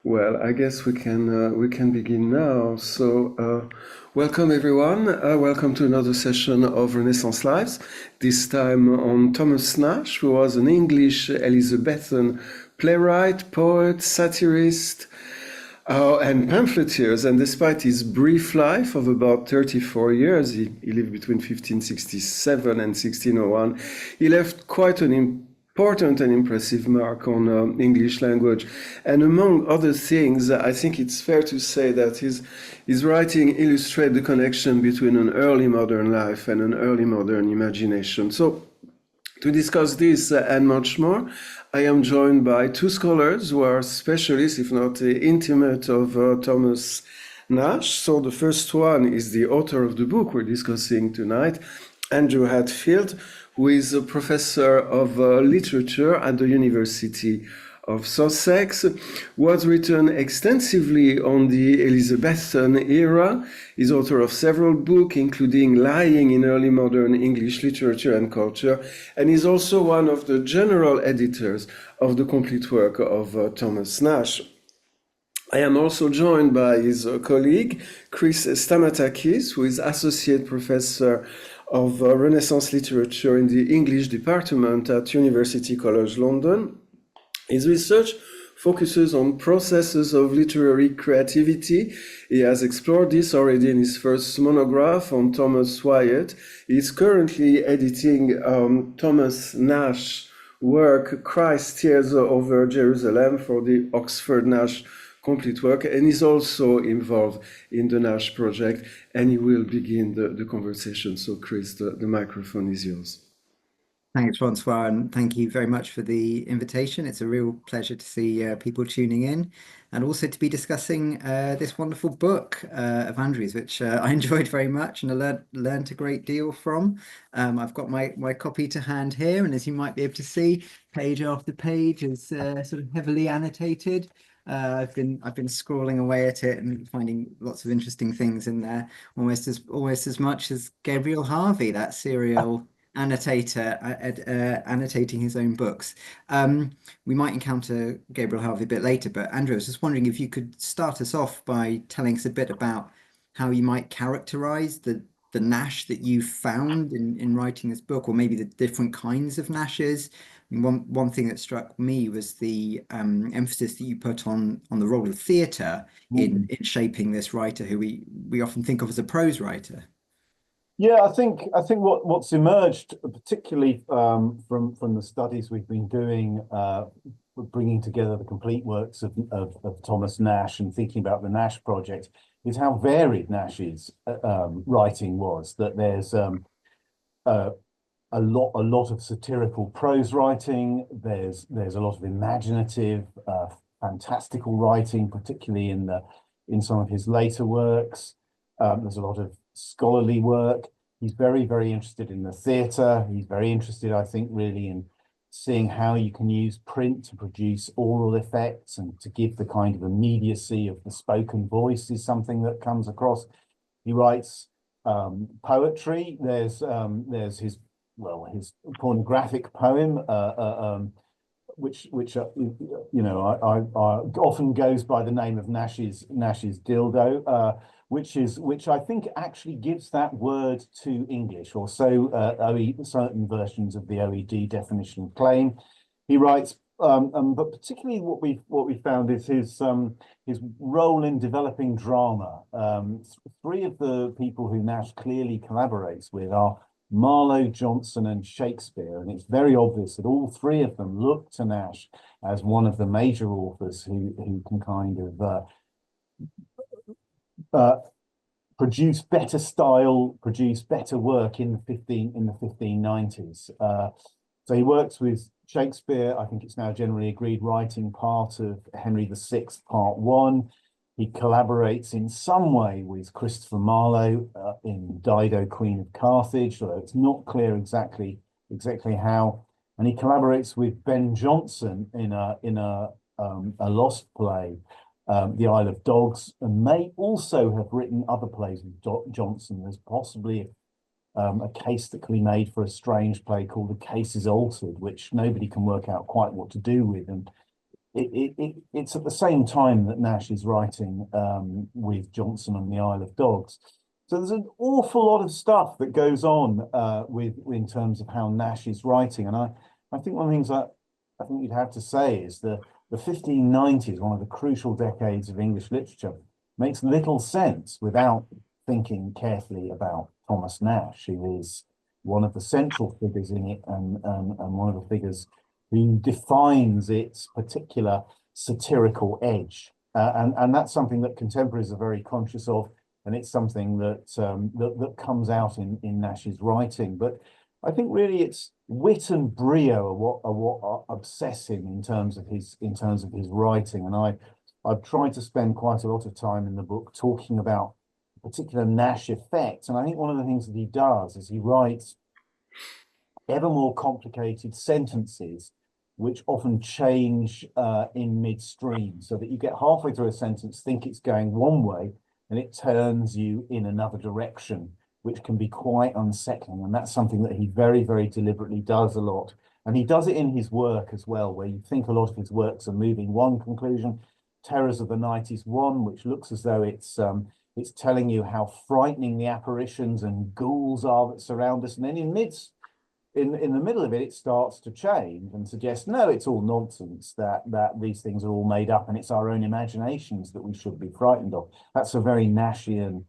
Well, I guess we can begin now. Welcome everyone. Welcome to another session of Renaissance Lives. This time on Thomas Nashe, who was an English Elizabethan playwright, poet, satirist, and pamphleteer. And despite his brief life of about 34 years, he lived between 1567 and 1601. He left quite an important and impressive mark on English language. And among other things, I think it's fair to say that his writing illustrates the connection between an early modern life and an early modern imagination. So to discuss this and much more, I am joined by two scholars who are specialists, if not intimate, of Thomas Nashe. So the first one is the author of the book we're discussing tonight, Andrew Hadfield, who is a professor of literature at the University of Sussex, who has written extensively on the Elizabethan era. He's author of several books, including Lying in Early Modern English Literature and Culture, and is also one of the general editors of the complete work of Thomas Nashe. I am also joined by his colleague, Chris Stamatakis, who is Associate Professor of Renaissance Literature in the English Department at University College London. His research focuses on processes of literary creativity. He has explored this already in his first monograph on Thomas Wyatt. He is currently editing Thomas Nashe's work, Christ Tears Over Jerusalem, for the Oxford Nashe complete work, and is also involved in the Nashe project, and he will begin the conversation. So Chris, the microphone is yours. Thanks, Francois, and thank you very much for the invitation. It's a real pleasure to see people tuning in and also to be discussing this wonderful book of Andrew's, which I enjoyed very much and I learned a great deal from. I've got my copy to hand here, and as you might be able to see, page after page is sort of heavily annotated. I've been scrolling away at it and finding lots of interesting things in there, almost as much as Gabriel Harvey, that serial annotator, annotating his own books. We might encounter Gabriel Harvey a bit later, but Andrew, I was just wondering if you could start us off by telling us a bit about how you might characterize the Nashe that you found in writing this book, or maybe the different kinds of Nashes. One thing that struck me was the emphasis that you put on the role of theatre in shaping this writer, who we often think of as a prose writer. Yeah, I think what's emerged, particularly from the studies we've been doing, bringing together the complete works of Thomas Nashe and thinking about the Nashe project, is how varied Nashe's writing was. That there's a lot of satirical prose writing. There's a lot of imaginative, fantastical writing, particularly in some of his later works. There's a lot of scholarly work. He's very, very interested in the theatre. He's very interested, I think, really in seeing how you can use print to produce oral effects and to give the kind of immediacy of the spoken voice is something that comes across. He writes poetry. There's his pornographic poem, which I often goes by the name of Nashe's dildo, which I think actually gives that word to English, or so certain versions of the OED definition claim. He writes, but particularly what we found is his role in developing drama. Three of the people who Nashe clearly collaborates with are Marlowe, Jonson, and Shakespeare, and it's very obvious that all three of them look to Nashe as one of the major authors who can kind of produce better style, produce better work in the 1590s. So he works with Shakespeare. I think it's now generally agreed, writing part of Henry VI, Part 1. He collaborates in some way with Christopher Marlowe in Dido, Queen of Carthage, although it's not clear exactly how. And he collaborates with Ben Jonson in a lost play, The Isle of Dogs, and may also have written other plays with Jonson. There's possibly a case that can be made for a strange play called The Case is Altered, which nobody can work out quite what to do with. And it's at the same time that Nashe is writing with Jonson and the Isle of Dogs. So there's an awful lot of stuff that goes on with in terms of how Nashe is writing. And I think one of the things that I think you'd have to say is the 1590s, one of the crucial decades of English literature, makes little sense without thinking carefully about Thomas Nashe, who is one of the central figures in it and one of the figures who defines its particular satirical edge. And that's something that contemporaries are very conscious of, and it's something that that comes out in Nashe's writing. But I think really it's wit and brio are what obsess him in terms of his writing. And I've tried to spend quite a lot of time in the book talking about particular Nashe effects. And I think one of the things that he does is he writes ever more complicated sentences, which often change in midstream, so that you get halfway through a sentence, think it's going one way, and it turns you in another direction, which can be quite unsettling. And that's something that he very, very deliberately does a lot. And he does it in his work as well, where you think a lot of his works are moving one conclusion. Terrors of the Night is one, which looks as though it's telling you how frightening the apparitions and ghouls are that surround us. And then in the middle of it, it starts to change and suggest, no, it's all nonsense, that these things are all made up and it's our own imaginations that we should be frightened of. That's a very Nashean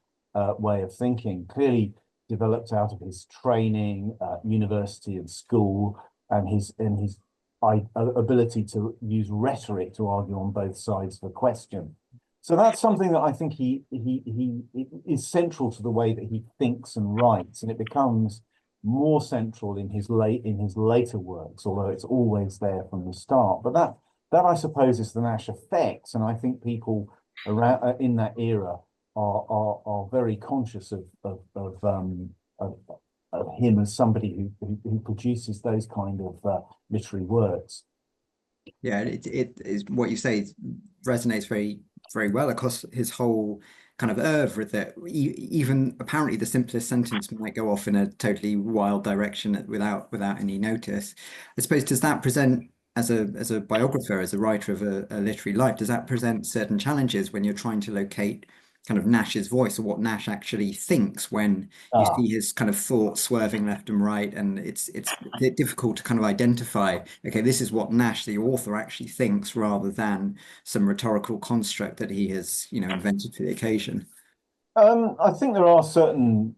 way of thinking, clearly developed out of his training, university and school, and his ability to use rhetoric to argue on both sides of a question. So that's something that I think he is central to the way that he thinks and writes, and it becomes more central in his later works, although it's always there from the start. But that I suppose is the Nashe effect, and I think people around in that era are very conscious of him as somebody who produces those kind of literary works. Yeah, it is what you say resonates very, very well across his whole kind of oeuvre, that even apparently the simplest sentence might go off in a totally wild direction without any notice. I suppose, does that present, as a biographer, as a writer of a literary life, does that present certain challenges when you're trying to locate kind of Nashe's voice, or what Nashe actually thinks, when you see his kind of thoughts swerving left and right, and it's difficult to kind of identify, okay, this is what Nashe, the author, actually thinks, rather than some rhetorical construct that he has, invented for the occasion? I think there are certain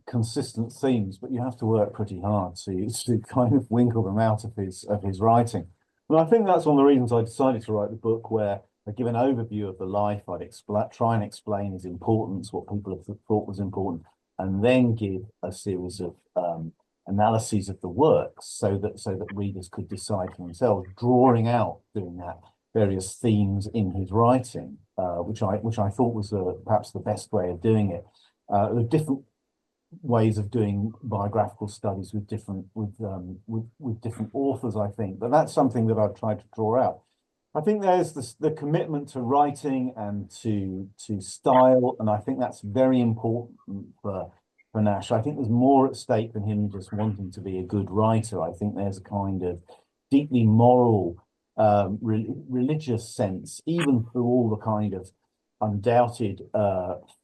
consistent themes, but you have to work pretty hard to kind of winkle them out of his writing. And I think that's one of the reasons I decided to write the book, where I give an overview of the life. I'd try and explain his importance, what people have thought was important, and then give a series of analyses of the works, so that readers could decide for themselves, drawing out, doing that, various themes in his writing, which I thought was perhaps the best way of doing it. There are different ways of doing biographical studies with different authors, I think, but that's something that I've tried to draw out. I think there's the commitment to writing and to style, and I think that's very important for Nashe. I think there's more at stake than him just wanting to be a good writer. I think there's a kind of deeply moral, religious sense, even through all the kind of undoubted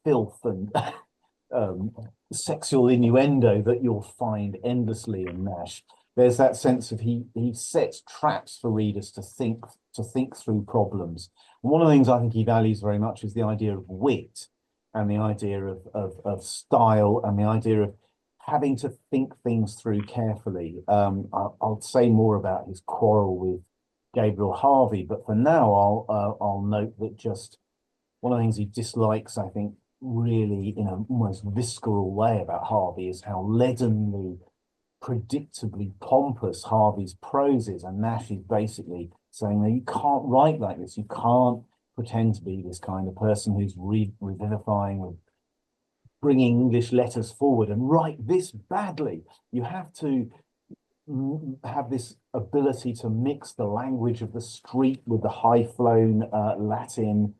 filth and sexual innuendo that you'll find endlessly in Nashe. There's that sense of he sets traps for readers to think through problems. And one of the things I think he values very much is the idea of wit, and the idea of style, and the idea of having to think things through carefully. I'll say more about his quarrel with Gabriel Harvey, but for now I'll note that just one of the things he dislikes, I think, really in an almost visceral way about Harvey, is how leadenly, predictably pompous Harvey's prose is. And Nashe is basically saying that you can't write like this. You can't pretend to be this kind of person who's revivifying, with bringing English letters forward, and write this badly. You have to have this ability to mix the language of the street with the high-flown Latin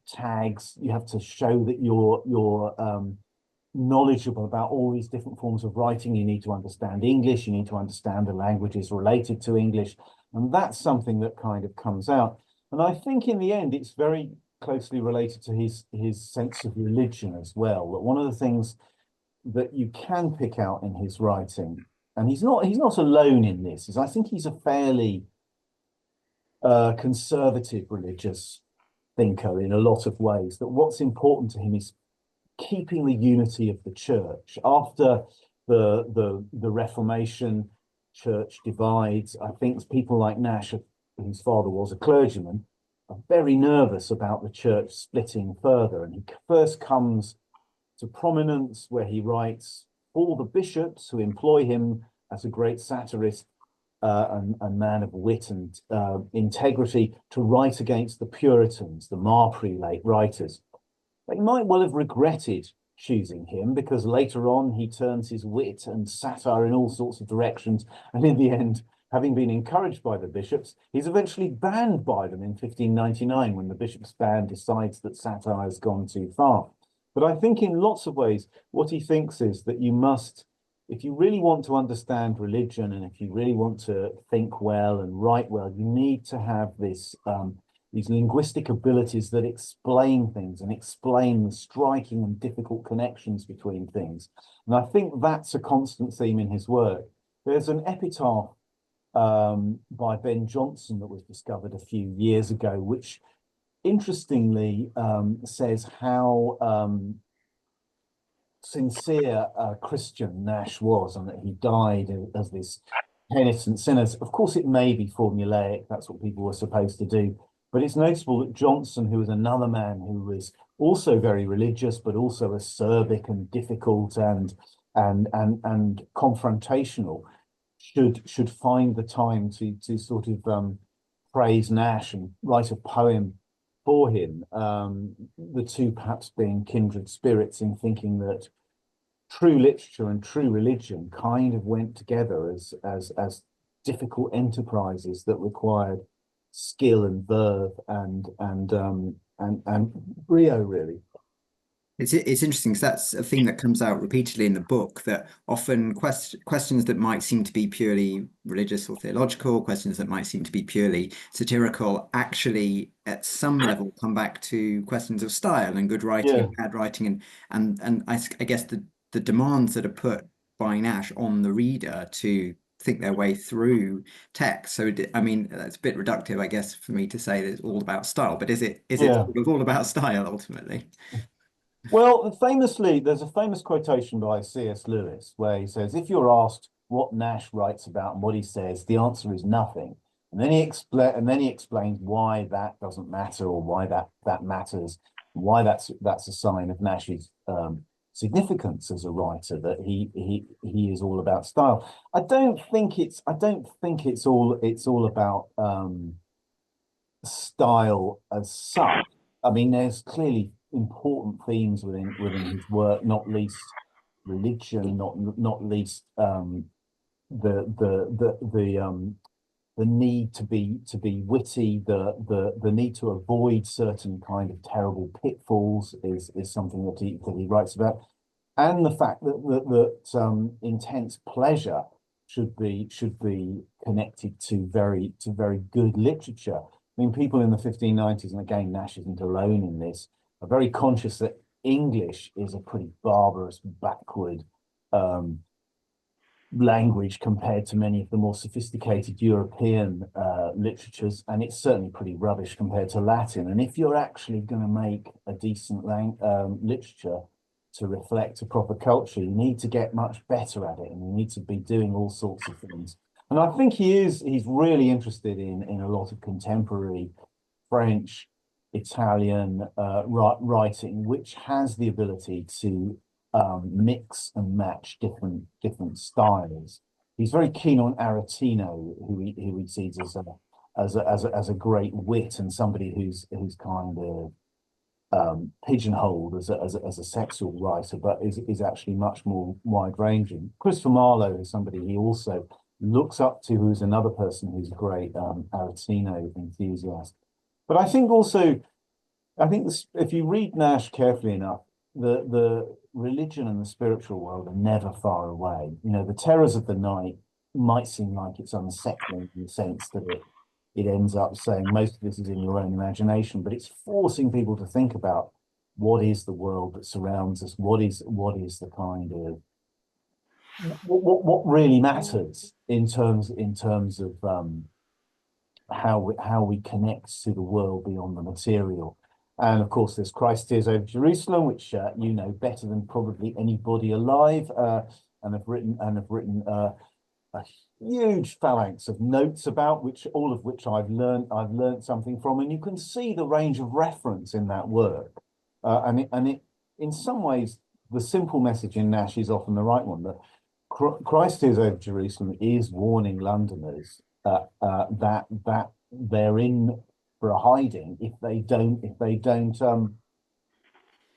tags. You have to show that you're knowledgeable about all these different forms of writing. You need to understand English. You need to understand the languages related to English. And that's something that kind of comes out. And I think in the end, it's very closely related to his sense of religion as well. That one of the things that you can pick out in his writing, and he's not alone in this, is I think he's a fairly conservative religious thinker in a lot of ways, that what's important to him is keeping the unity of the church. After the Reformation, church divides. I think people like Nashe, whose father was a clergyman, are very nervous about the church splitting further. And he first comes to prominence where he writes for the bishops who employ him as a great satirist and man of wit and integrity, to write against the Puritans, the Prelate writers. They might well have regretted choosing him, because later on he turns his wit and satire in all sorts of directions, and in the end, having been encouraged by the bishops, he's eventually banned by them in 1599 when the bishops' band decides that satire has gone too far. But I think in lots of ways, what he thinks is that you must, if you really want to understand religion and if you really want to think well and write well, you need to have this these linguistic abilities that explain things and explain the striking and difficult connections between things. And I think that's a constant theme in his work. There's an epitaph by Ben Jonson that was discovered a few years ago, which interestingly says how sincere a Christian Nashe was, and that he died as this penitent sinner. Of course, it may be formulaic, that's what people were supposed to do, but it's notable that Jonson, who was another man who was also very religious, but also acerbic and difficult and confrontational, should find the time to sort of praise Nashe and write a poem for him. The two perhaps being kindred spirits in thinking that true literature and true religion kind of went together as difficult enterprises that required skill and verve and brio, really. It's interesting because that's a theme that comes out repeatedly in the book, that often questions that might seem to be purely religious or theological, questions that might seem to be purely satirical, actually at some level come back to questions of style and good writing and bad writing, and I guess the demands that are put by Nashe on the reader to think their way through text. So I mean, that's a bit reductive, I guess, for me to say that it's all about style, but is it sort of all about style ultimately? Well, famously, there's a famous quotation by C.S. Lewis where he says, if you're asked what Nashe writes about and what he says, the answer is nothing. And then he explains why that doesn't matter, or why that matters, why that's a sign of Nashe's significance as a writer, that he is all about style. I don't think it's all about style as such. I mean, there's clearly important themes within his work, not least religion, not least the need to be witty, the need to avoid certain kind of terrible pitfalls is something that he writes about, and the fact that intense pleasure should be connected to very good literature. I mean, people in the 1590s, and again, Nashe isn't alone in this, are very conscious that English is a pretty barbarous, backward language compared to many of the more sophisticated European literatures, and it's certainly pretty rubbish compared to Latin. And if you're actually going to make a decent literature to reflect a proper culture, you need to get much better at it, and you need to be doing all sorts of things. And I think he's really interested in a lot of contemporary French, Italian writing, which has the ability to mix and match different styles. He's very keen on Aretino, who he sees as a great wit and somebody who's kind of pigeonholed as a sexual writer, but is actually much more wide-ranging. Christopher Marlowe is somebody he also looks up to, who's another person who's a great Aretino enthusiast. But I think if you read Nashe carefully enough, the religion and the spiritual world are never far away. You know, the terrors of the night might seem like it's unsettling in the sense that it ends up saying most of this is in your own imagination, but it's forcing people to think about what is the world that surrounds us, what is the kind of what really matters in terms of how we connect to the world beyond the material. And of course, there's Christ Tears Over Jerusalem, which you know better than probably anybody alive, and have written a huge phalanx of notes about which all of which I've learned something from, and you can see the range of reference in that work, and it in some ways the simple message in Nashe is often the right one, that Christ Tears Over Jerusalem is warning Londoners that they're in for a hiding if they don't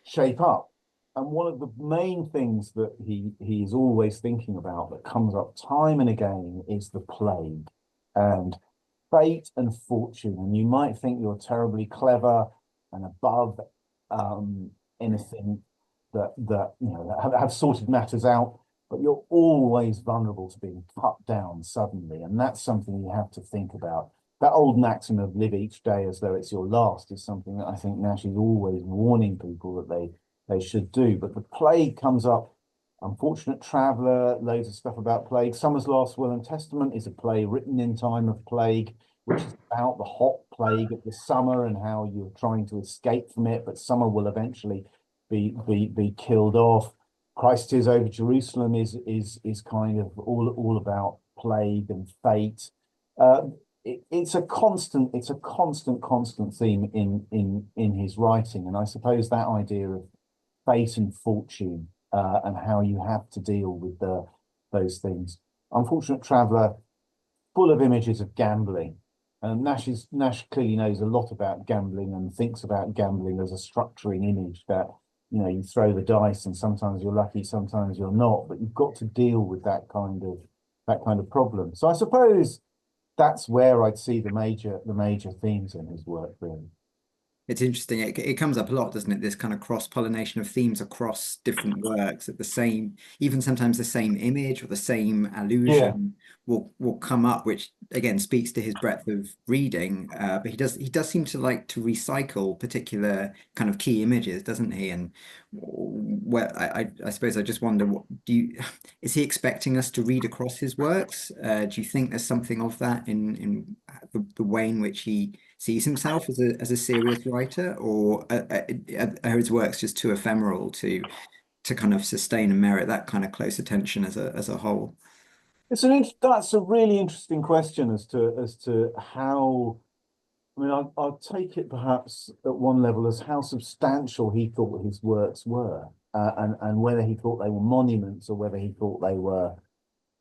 shape up. And one of the main things that he is always thinking about that comes up time and again is the plague and fate and fortune. And you might think you're terribly clever and above anything that you know have sorted matters out, but you're always vulnerable to being cut down suddenly. And that's something you have to think about. That old maxim of live each day as though it's your last is something that I think Nashe is always warning people that they should do. But the plague comes up. Unfortunate Traveller, loads of stuff about plague. Summer's Last Will and Testament is a play written in time of plague, which is about the hot plague of the summer and how you're trying to escape from it, but summer will eventually be killed off. Christ Tears Over Jerusalem is kind of all about plague and fate. It's a constant theme in his writing, and I suppose that idea of fate and fortune and how you have to deal with those things. Unfortunate Traveller, full of images of gambling, and Nashe clearly knows a lot about gambling and thinks about gambling as a structuring image that, you know, you throw the dice and sometimes you're lucky, sometimes you're not, but you've got to deal with that kind of problem. So I suppose that's where I'd see the major themes in his work, really. It's interesting. It comes up a lot, doesn't it? This kind of cross-pollination of themes across different works at the same, even sometimes the same image or the same allusion will come up, which again speaks to his breadth of reading. But he does seem to like to recycle particular kind of key images, doesn't he? And well, I suppose I just wonder, is he expecting us to read across his works? Do you think there's something of that in the way in which he sees himself as a serious writer, or are his works just too ephemeral to kind of sustain and merit that kind of close attention as a whole? That's a really interesting question as to how. I mean, I'll take it perhaps at one level as how substantial he thought his works were, and whether he thought they were monuments or whether he thought they were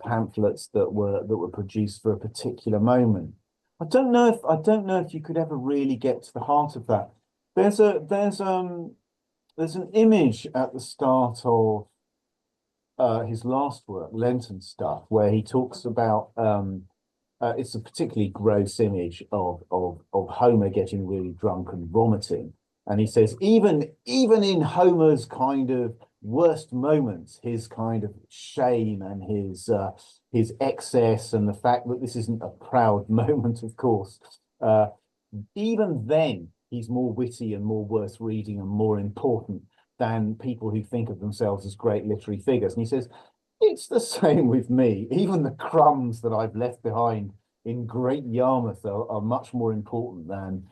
pamphlets that were produced for a particular moment. I don't know if you could ever really get to the heart of that. There's an image at the start of his last work, Lenten Stuff, where he talks about it's a particularly gross image of Homer getting really drunk and vomiting, and he says even in Homer's kind of worst moments, his kind of shame and his excess and the fact that this isn't a proud moment, of course, even then he's more witty and more worth reading and more important than people who think of themselves as great literary figures. And he says, it's the same with me. Even the crumbs that I've left behind in Great Yarmouth are much more important than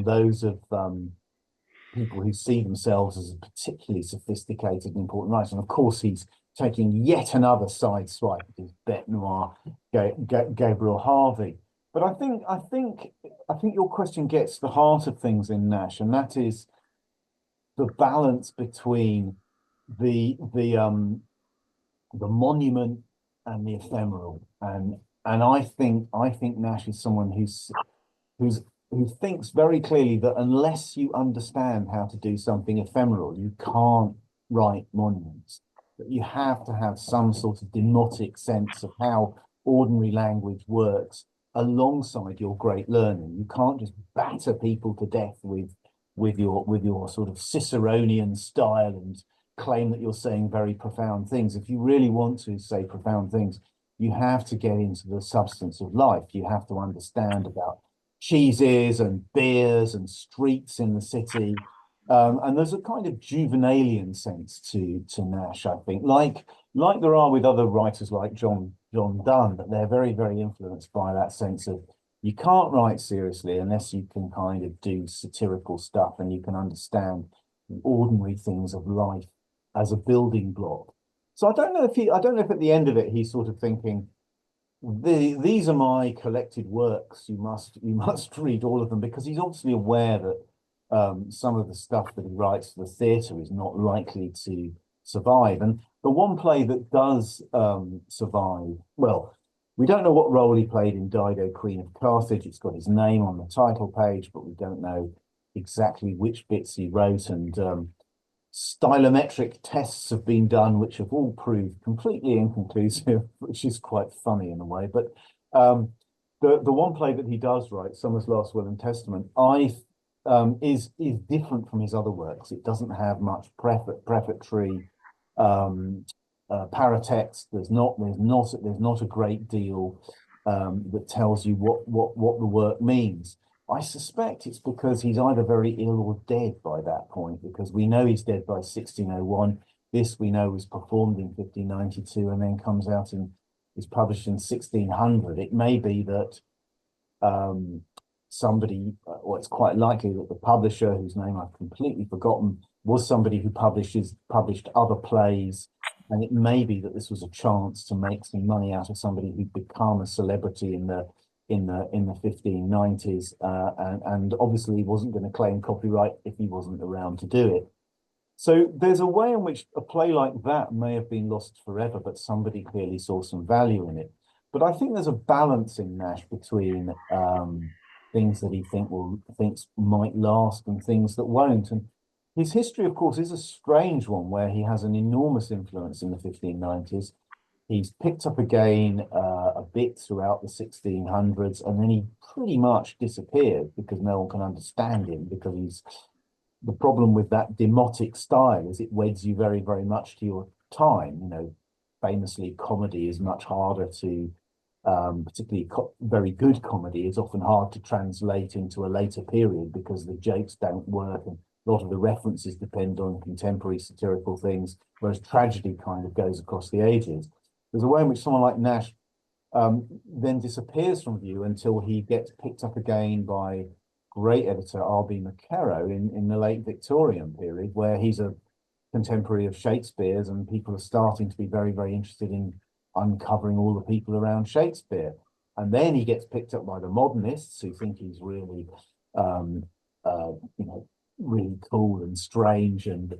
those of people who see themselves as a particularly sophisticated and important writer. And of course, he's taking yet another side swipe at his bête noire, Gabriel Harvey. But I think your question gets to the heart of things in Nashe, and that is the balance between the monument and the ephemeral. And I think Nashe is someone who thinks very clearly that unless you understand how to do something ephemeral, you can't write monuments. That you have to have some sort of demotic sense of how ordinary language works alongside your great learning. You can't just batter people to death with your sort of Ciceronian style and claim that you're saying very profound things. If you really want to say profound things, you have to get into the substance of life. You have to understand about cheeses and beers and streets in the city. And there's a kind of juvenalian sense to Nashe, I think, like there are with other writers like John Donne, that they're very, very influenced by that sense of you can't write seriously unless you can kind of do satirical stuff and you can understand the ordinary things of life as a building block. So I don't know if at the end of it he's sort of thinking, these are my collected works. You must read all of them, because he's obviously aware that some of the stuff that he writes for the theatre is not likely to survive. And the one play that does survive, well, we don't know what role he played in Dido, Queen of Carthage. It's got his name on the title page, but we don't know exactly which bits he wrote. And stylometric tests have been done, which have all proved completely inconclusive, which is quite funny in a way. But the one play that he does write, Summer's Last Will and Testament, is different from his other works. It doesn't have much prefatory paratext. There's not a great deal that tells you what the work means. I suspect it's because he's either very ill or dead by that point, because we know he's dead by 1601. This we know was performed in 1592 and then comes out and is published in 1600. It may be that somebody, or it's quite likely that the publisher, whose name I've completely forgotten, was somebody who published other plays, and it may be that this was a chance to make some money out of somebody who'd become a celebrity in the 1590s, and obviously wasn't going to claim copyright if he wasn't around to do it. So there's a way in which a play like that may have been lost forever, but somebody clearly saw some value in it. But I think there's a balance in Nashe between things that he thinks might last and things that won't. And his history, of course, is a strange one, where he has an enormous influence in the 1590s. He's picked up again a bit throughout the 1600s, and then he pretty much disappeared because no one can understand him, because the problem with that demotic style is it weds you very, very much to your time. You know, famously, comedy is much harder to, particularly very good comedy is often hard to translate into a later period because the jokes don't work and a lot of the references depend on contemporary satirical things, whereas tragedy kind of goes across the ages. There's a way in which someone like Nashe then disappears from view until he gets picked up again by great editor R.B. McKerrow in the late Victorian period, where he's a contemporary of Shakespeare's, and people are starting to be very, very interested in uncovering all the people around Shakespeare. And then he gets picked up by the modernists, who think he's really, really cool and strange and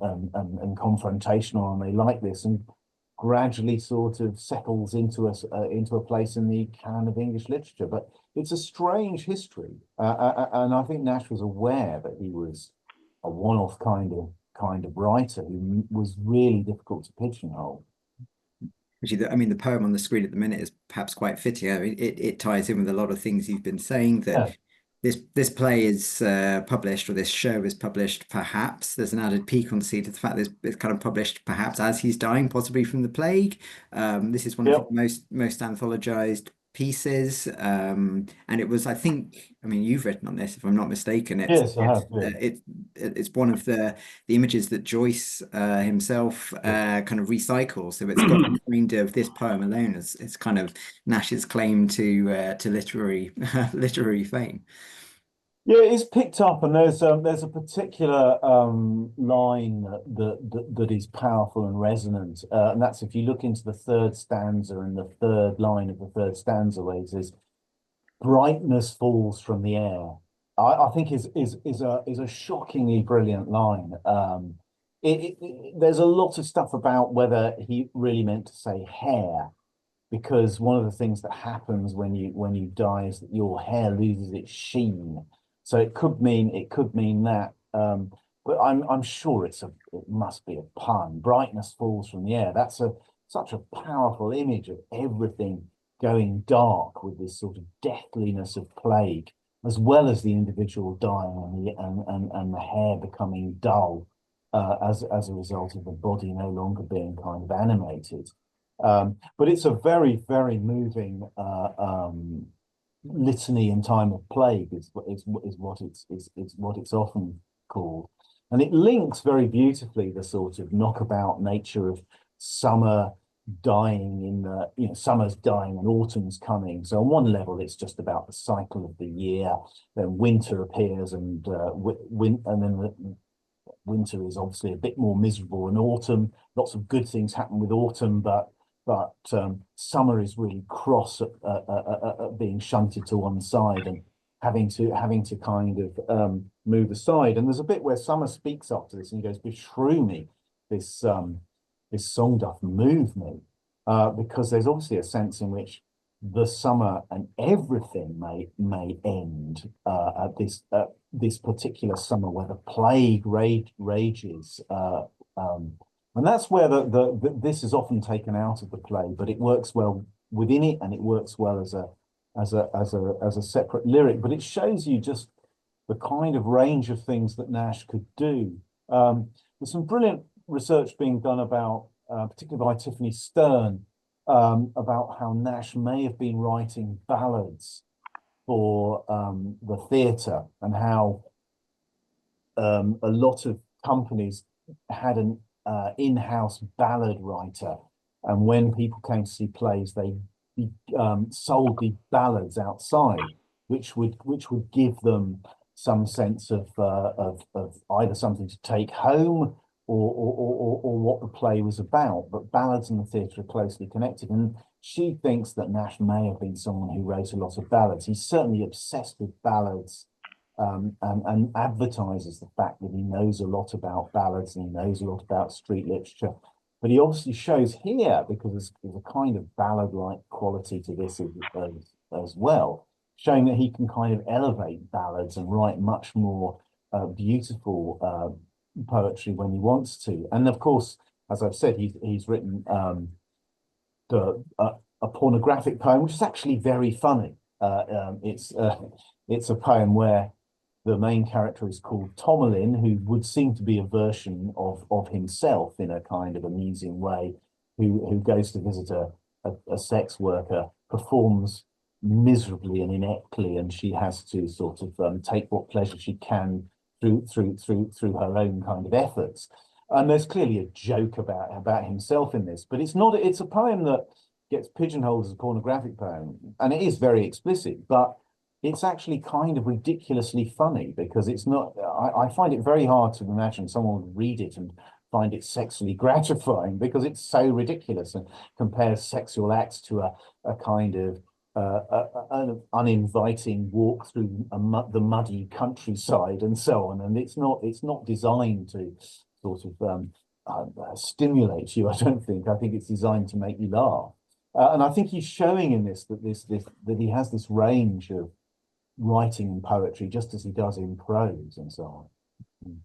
confrontational, and they like this, and gradually sort of settles into a place in the canon of English literature. But it's a strange history, and I think Nashe was aware that he was a one-off kind of writer who was really difficult to pigeonhole. Actually, I mean, the poem on the screen at the minute is perhaps quite fitting. I mean, it ties in with a lot of things you've been saying, that this play is published, or this show is published, perhaps. There's an added piquancy to the fact that it's kind of published perhaps as he's dying, possibly from the plague. This is one of the most anthologized pieces, and it was, I think, I mean, you've written on this, if I'm not mistaken. Yes, I have. It's one of the images that Joyce himself kind of recycles. So it's got kind of this poem alone as it's kind of Nashe's claim to literary fame. Yeah, it's picked up, and there's a particular line that is powerful and resonant, and that's if you look into the third stanza and the third line of the third stanza, where it says, "Brightness falls from the air." I think is a shockingly brilliant line. There's a lot of stuff about whether he really meant to say hair, because one of the things that happens when you die is that your hair loses its sheen. So it could mean that, but I'm sure it must be a pun. Brightness falls from the air. That's such a powerful image of everything going dark with this sort of deathliness of plague, as well as the individual dying and the hair becoming dull as a result of the body no longer being kind of animated. But it's a very, very moving litany in time of plague is what it's often called, and it links very beautifully the sort of knockabout nature of summer dying in the summer's dying and autumn's coming. So on one level, it's just about the cycle of the year. Then winter appears, and and then the winter is obviously a bit more miserable, and autumn, lots of good things happen with autumn, but summer is really cross at being shunted to one side and having to kind of move aside. And there's a bit where Summer speaks after this and he goes, "Beshrew me, this this song doth move me," because there's obviously a sense in which the summer and everything may end at this particular summer where the plague rages. And that's where this is often taken out of the play, but it works well within it, and it works well as a separate lyric. But it shows you just the kind of range of things that Nashe could do. There's some brilliant research being done about, particularly by Tiffany Stern, about how Nashe may have been writing ballads for the theatre, and how a lot of companies had an in-house ballad writer, and when people came to see plays, they sold the ballads outside, which would give them some sense of either something to take home or what the play was about. But ballads and the theatre are closely connected, and she thinks that Nashe may have been someone who wrote a lot of ballads. He's certainly obsessed with ballads. And advertises the fact that he knows a lot about ballads and he knows a lot about street literature. But he obviously shows here, because there's a kind of ballad-like quality to this as well, showing that he can kind of elevate ballads and write much more beautiful poetry when he wants to. And of course, as I've said, he's written a pornographic poem, which is actually very funny. It's a poem where the main character is called Tomlin, who would seem to be a version of himself in a kind of amusing way, who goes to visit a sex worker, performs miserably and ineptly, and she has to sort of take what pleasure she can through her own kind of efforts. And there's clearly a joke about himself in this, but it's a poem that gets pigeonholed as a pornographic poem, and it is very explicit, but it's actually kind of ridiculously funny, because it's not. I find it very hard to imagine someone would read it and find it sexually gratifying, because it's so ridiculous and compares sexual acts to a kind of an uninviting walk through the muddy countryside and so on. And it's not designed to sort of stimulate you. I don't think. I think it's designed to make you laugh. And I think he's showing in this that he has this range of writing and poetry, just as he does in prose and so on.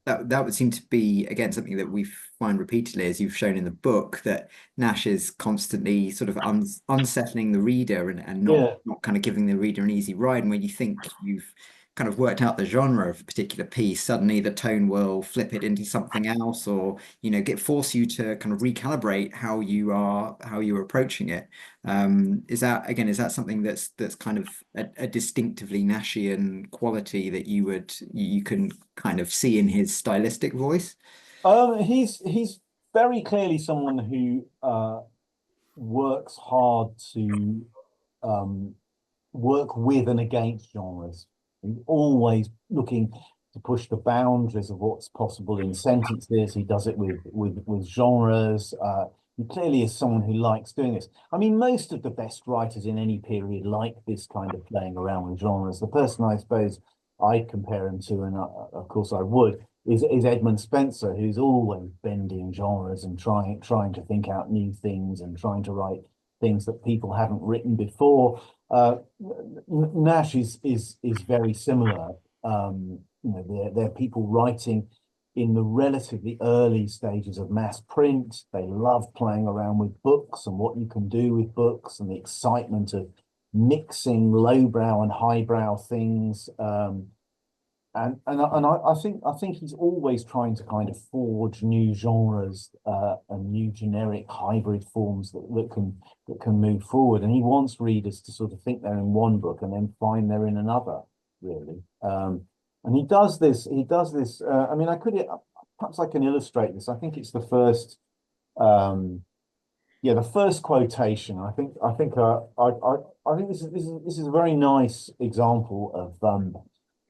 That would seem to be, again, something that we find repeatedly, as you've shown in the book, that Nashe is constantly sort of unsettling the reader and not kind of giving the reader an easy ride. And when you think you've kind of worked out the genre of a particular piece, suddenly the tone will flip it into something else, or force you to kind of recalibrate how you're approaching it. Is that something that's kind of a distinctively Nashean quality that you can kind of see in his stylistic voice? He's very clearly someone who works hard to work with and against genres. He's always looking to push the boundaries of what's possible in sentences. He does it with genres. He clearly is someone who likes doing this. I mean, most of the best writers in any period like this kind of playing around with genres. The person I suppose I'd compare him to, and of course I would, is Edmund Spenser, who's always bending genres and trying to think out new things and trying to write things that people haven't written before. Nashe is very similar. There are people writing in the relatively early stages of mass print. They love playing around with books and what you can do with books and the excitement of mixing lowbrow and highbrow things. I think he's always trying to kind of forge new genres and new generic hybrid forms that can move forward. And he wants readers to sort of think they're in one book and then find they're in another, really. And he does this. I mean, perhaps I can illustrate this. I think it's the first. Yeah, the first quotation. I think this is a very nice example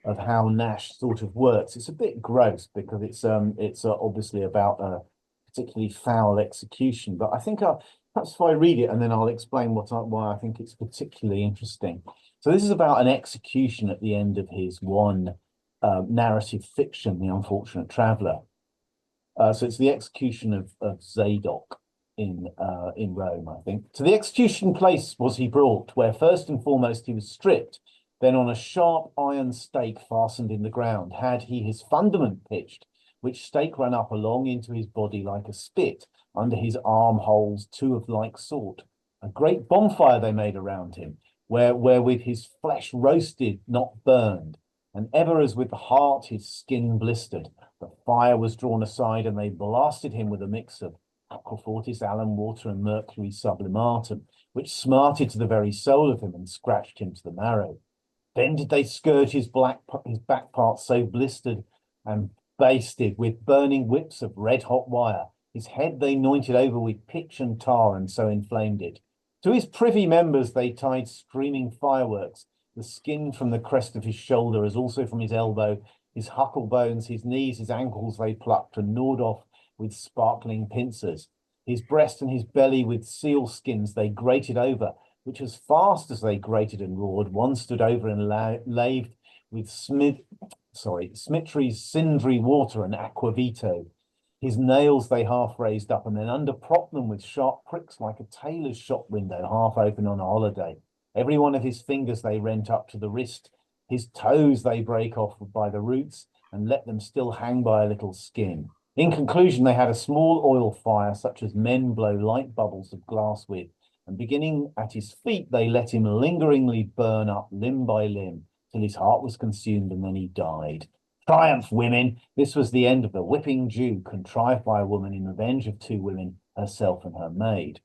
of how Nashe sort of works. It's a bit gross because it's obviously about a particularly foul execution. But I think perhaps if I read it and then I'll explain why I think it's particularly interesting. So this is about an execution at the end of his one narrative fiction, The Unfortunate Traveller. So it's the execution of Zadok in Rome, I think. To the execution place was he brought, where first and foremost he was stripped. Then on a sharp iron stake fastened in the ground had he his fundament pitched, which stake ran up along into his body like a spit, under his armholes two of like sort. A great bonfire they made around him, wherewith his flesh roasted, not burned. And ever as with the heart his skin blistered, the fire was drawn aside, and they blasted him with a mix of aquafortis, alum water, and mercury sublimatum, which smarted to the very soul of him and scratched him to the marrow. Then did they scourge his back part so blistered and basted with burning whips of red-hot wire. His head they anointed over with pitch and tar, and so inflamed it. To his privy members they tied streaming fireworks, the skin from the crest of his shoulder, as also from his elbow, his huckle bones, his knees, his ankles they plucked and gnawed off with sparkling pincers. His breast and his belly with seal skins they grated over, which as fast as they grated and roared, one stood over and laved with Smitry's cindry water and aquavito. His nails they half raised up, and then underpropped them with sharp pricks like a tailor's shop window half open on a holiday. Every one of his fingers they rent up to the wrist. His toes they break off by the roots and let them still hang by a little skin. In conclusion, they had a small oil fire, such as men blow light bubbles of glass with, and beginning at his feet, they let him lingeringly burn up limb by limb, till his heart was consumed, and then he died. Triumph, women! This was the end of the whipping Jew, contrived by a woman in revenge of two women, herself and her maid.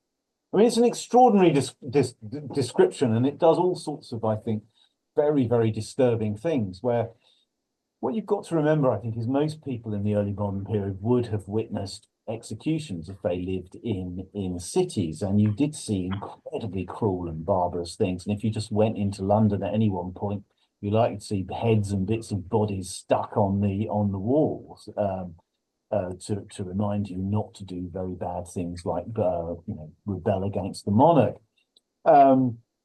I mean, it's an extraordinary description, and it does all sorts of, I think, very, very disturbing things, where what you've got to remember, I think, is most people in the early modern period would have witnessed executions if they lived in cities, and you did see incredibly cruel and barbarous things. And if you just went into London at any one point, you likely to see heads and bits of bodies stuck on the walls to remind you not to do very bad things like rebel against the monarch.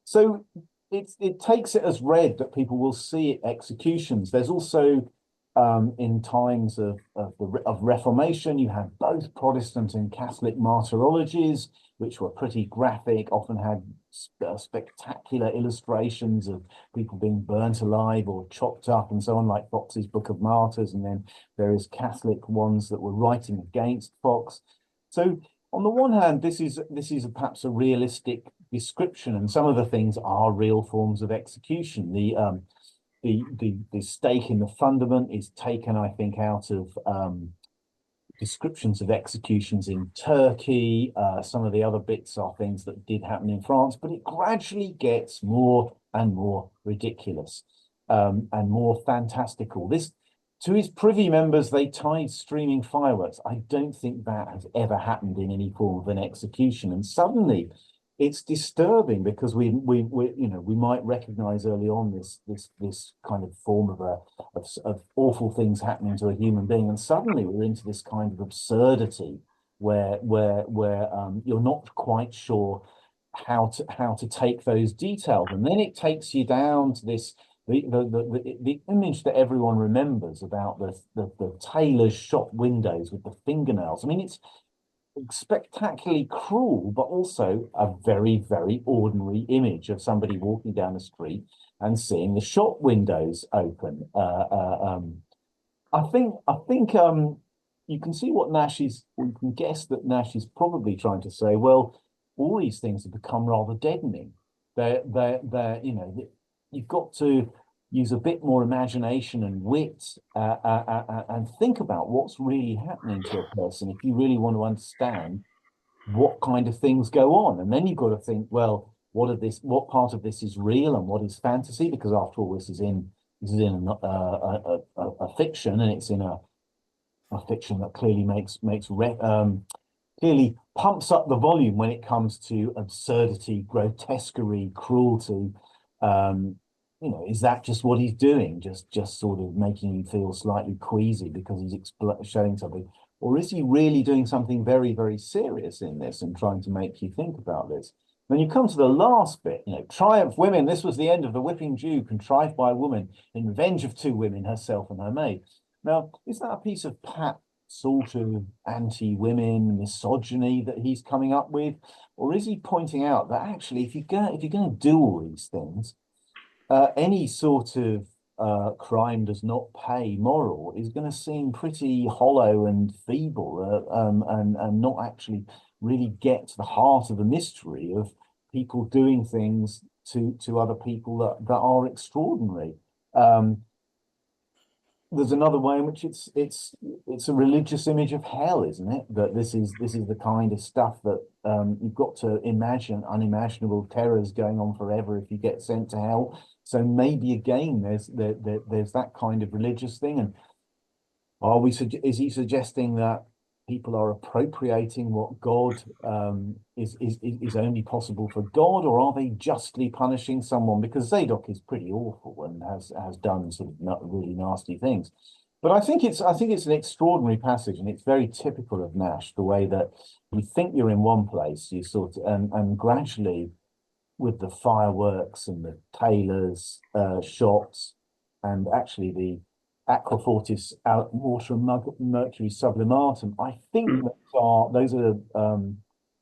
So it takes it as read that people will see executions. There's also in times of Reformation, you had both Protestant and Catholic martyrologies, which were pretty graphic, often had spectacular illustrations of people being burnt alive or chopped up and so on, like Fox's Book of Martyrs, and then various Catholic ones that were writing against Fox. So on the one hand, this is perhaps a realistic description, and some of the things are real forms of execution. The stake in the fundament is taken, I think, out of descriptions of executions in Turkey. Some of the other bits are things that did happen in France, but it gradually gets more and more ridiculous and more fantastical. To his privy members, they tied streaming fireworks. I don't think that has ever happened in any form of an execution. And suddenly, it's disturbing because we might recognize early on this kind of form of awful things happening to a human being, and suddenly we're into this kind of absurdity where you're not quite sure how to take those details, and then it takes you down to this the image that everyone remembers about the tailor's shop windows with the fingernails. I mean, it's spectacularly cruel, but also a very, very ordinary image of somebody walking down the street and seeing the shop windows open. I think you can see what you can guess that Nashe is probably trying to say, well, all these things have become rather deadening. You've got to use a bit more imagination and wit, and think about what's really happening to a person if you really want to understand what kind of things go on. And then you've got to think, well, what part of this is real and what is fantasy? Because after all, this is in a fiction, and it's in a fiction that clearly clearly pumps up the volume when it comes to absurdity, grotesquerie, cruelty. Is that just what he's doing? Just sort of making you feel slightly queasy because he's showing something? Or is he really doing something very, very serious in this and trying to make you think about this? When you come to the last bit, triumph women, this was the end of the whipping Jew, contrived by a woman in revenge of 2 women, herself and her maid. Now, is that a piece of pat sort of anti-women misogyny that he's coming up with? Or is he pointing out that actually, if you're going to do all these things, any sort of crime does not pay moral is going to seem pretty hollow and feeble, and not actually really get to the heart of the mystery of people doing things to other people that are extraordinary. There's another way in which it's a religious image of hell, isn't it? That this is the kind of stuff that you've got to imagine unimaginable terrors going on forever if you get sent to hell. So maybe again there's that kind of religious thing. And is he suggesting that people are appropriating what God is only possible for God, or are they justly punishing someone? Because Zadok is pretty awful and has done sort of really nasty things. But I think it's an extraordinary passage, and it's very typical of Nashe, the way that you think you're in one place, you sort of, and gradually, with the fireworks and the tailors' shots, and actually the aquafortis water mercury sublimatum, I think those are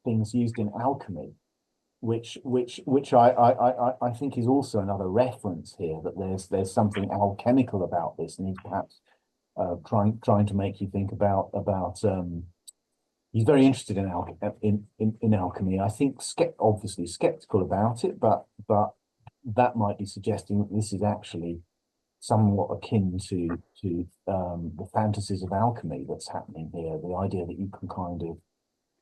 things used in alchemy, which I think is also another reference here, that there's something alchemical about this, and he's perhaps trying to make you think about he's very interested in alchemy. I think obviously skeptical about it, but that might be suggesting that this is actually somewhat akin to the fantasies of alchemy that's happening here. The idea that you can kind of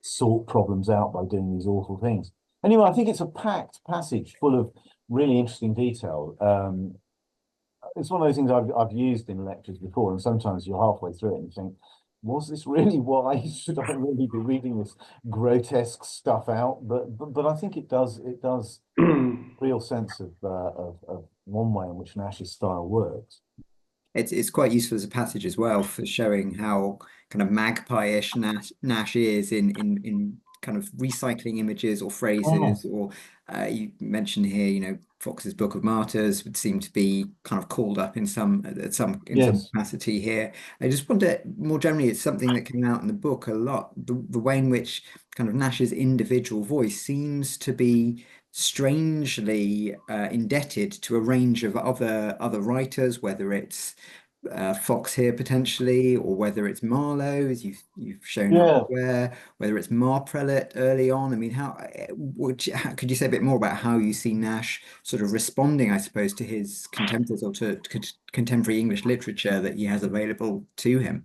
sort problems out by doing these awful things. Anyway, I think it's a packed passage full of really interesting detail. It's one of those things I've used in lectures before, and sometimes you're halfway through it and you think, was this really wise? Should I really be reading this grotesque stuff out? But I think it does real sense of one way in which Nashe's style works. It's quite useful as a passage as well for showing how kind of magpie-ish Nashe is in kind of recycling images or phrases, or you mentioned here, Fox's Book of Martyrs would seem to be kind of called up in some capacity here. I just wonder, more generally, it's something that came out in the book a lot, the way in which kind of Nashe's individual voice seems to be strangely indebted to a range of other writers, whether it's Fox here potentially, or whether it's Marlowe, as you've shown up whether it's Marprelate early on. I mean, how could you say a bit more about how you see Nashe sort of responding, I suppose, to his contemporaries or to contemporary English literature that he has available to him?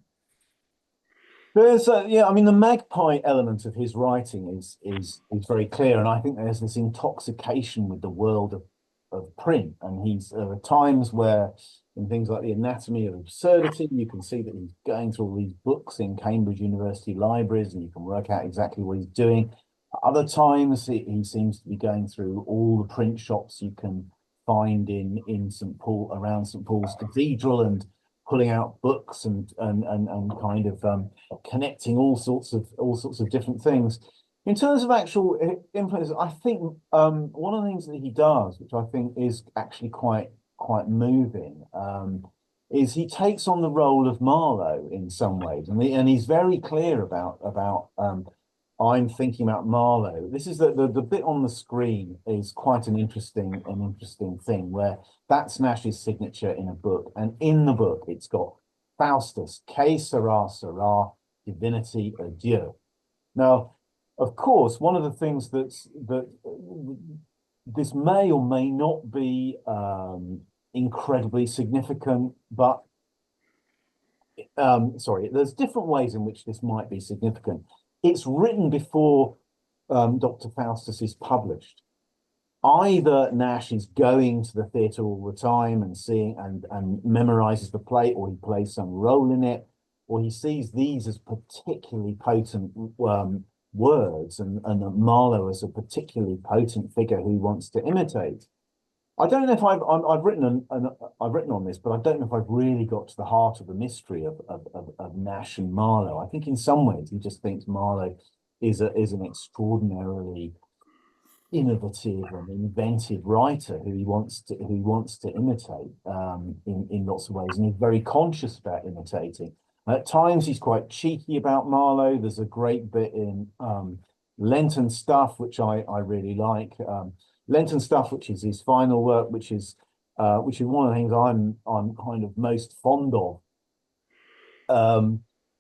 There's I mean, the magpie element of his writing is very clear, and I think there's this intoxication with the world of print, and there are times where in things like the Anatomy of Absurdity, you can see that he's going through all these books in Cambridge University libraries, and you can work out exactly what he's doing. Other times he seems to be going through all the print shops you can find in St. Paul, around St. Paul's Cathedral, and pulling out books and kind of connecting all sorts of different things. In terms of actual influence, I think one of the things that he does, which I think is actually quite moving, is he takes on the role of Marlowe in some ways, and he's very clear about I'm thinking about Marlowe. This is the bit on the screen is quite an interesting thing, where that's Nashe's signature in a book, and in the book it's got Faustus, que sera, divinity, adieu. Now, of course, one of the things that this may or may not be incredibly significant, but sorry, there's different ways in which this might be significant. It's written before Dr. Faustus is published. Either Nashe is going to the theatre all the time and seeing and memorizes the play, or he plays some role in it, or he sees these as particularly potent words, and Marlowe as a particularly potent figure who wants to imitate. I don't know if I've written I've written on this, but I don't know if I've really got to the heart of the mystery of Nashe and Marlowe. I think in some ways he just thinks Marlowe is an extraordinarily innovative and inventive writer who he wants to imitate in lots of ways, and he's very conscious about imitating. At times he's quite cheeky about Marlowe. There's a great bit in Lenten Stuff, which I really like. Lenten Stuff, which is his final work, which is one of the things I'm kind of most fond of.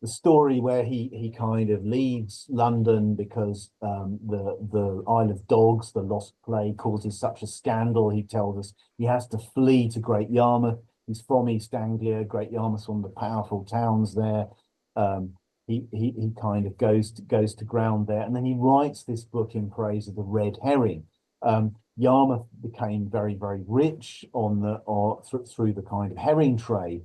The story where he kind of leaves London because the Isle of Dogs, the lost play, causes such a scandal. He tells us he has to flee to Great Yarmouth. He's from East Anglia. Great Yarmouth's one of the powerful towns there. He kind of goes to ground there, and then he writes this book in praise of the red herring. Yarmouth became very, very rich through the kind of herring trade.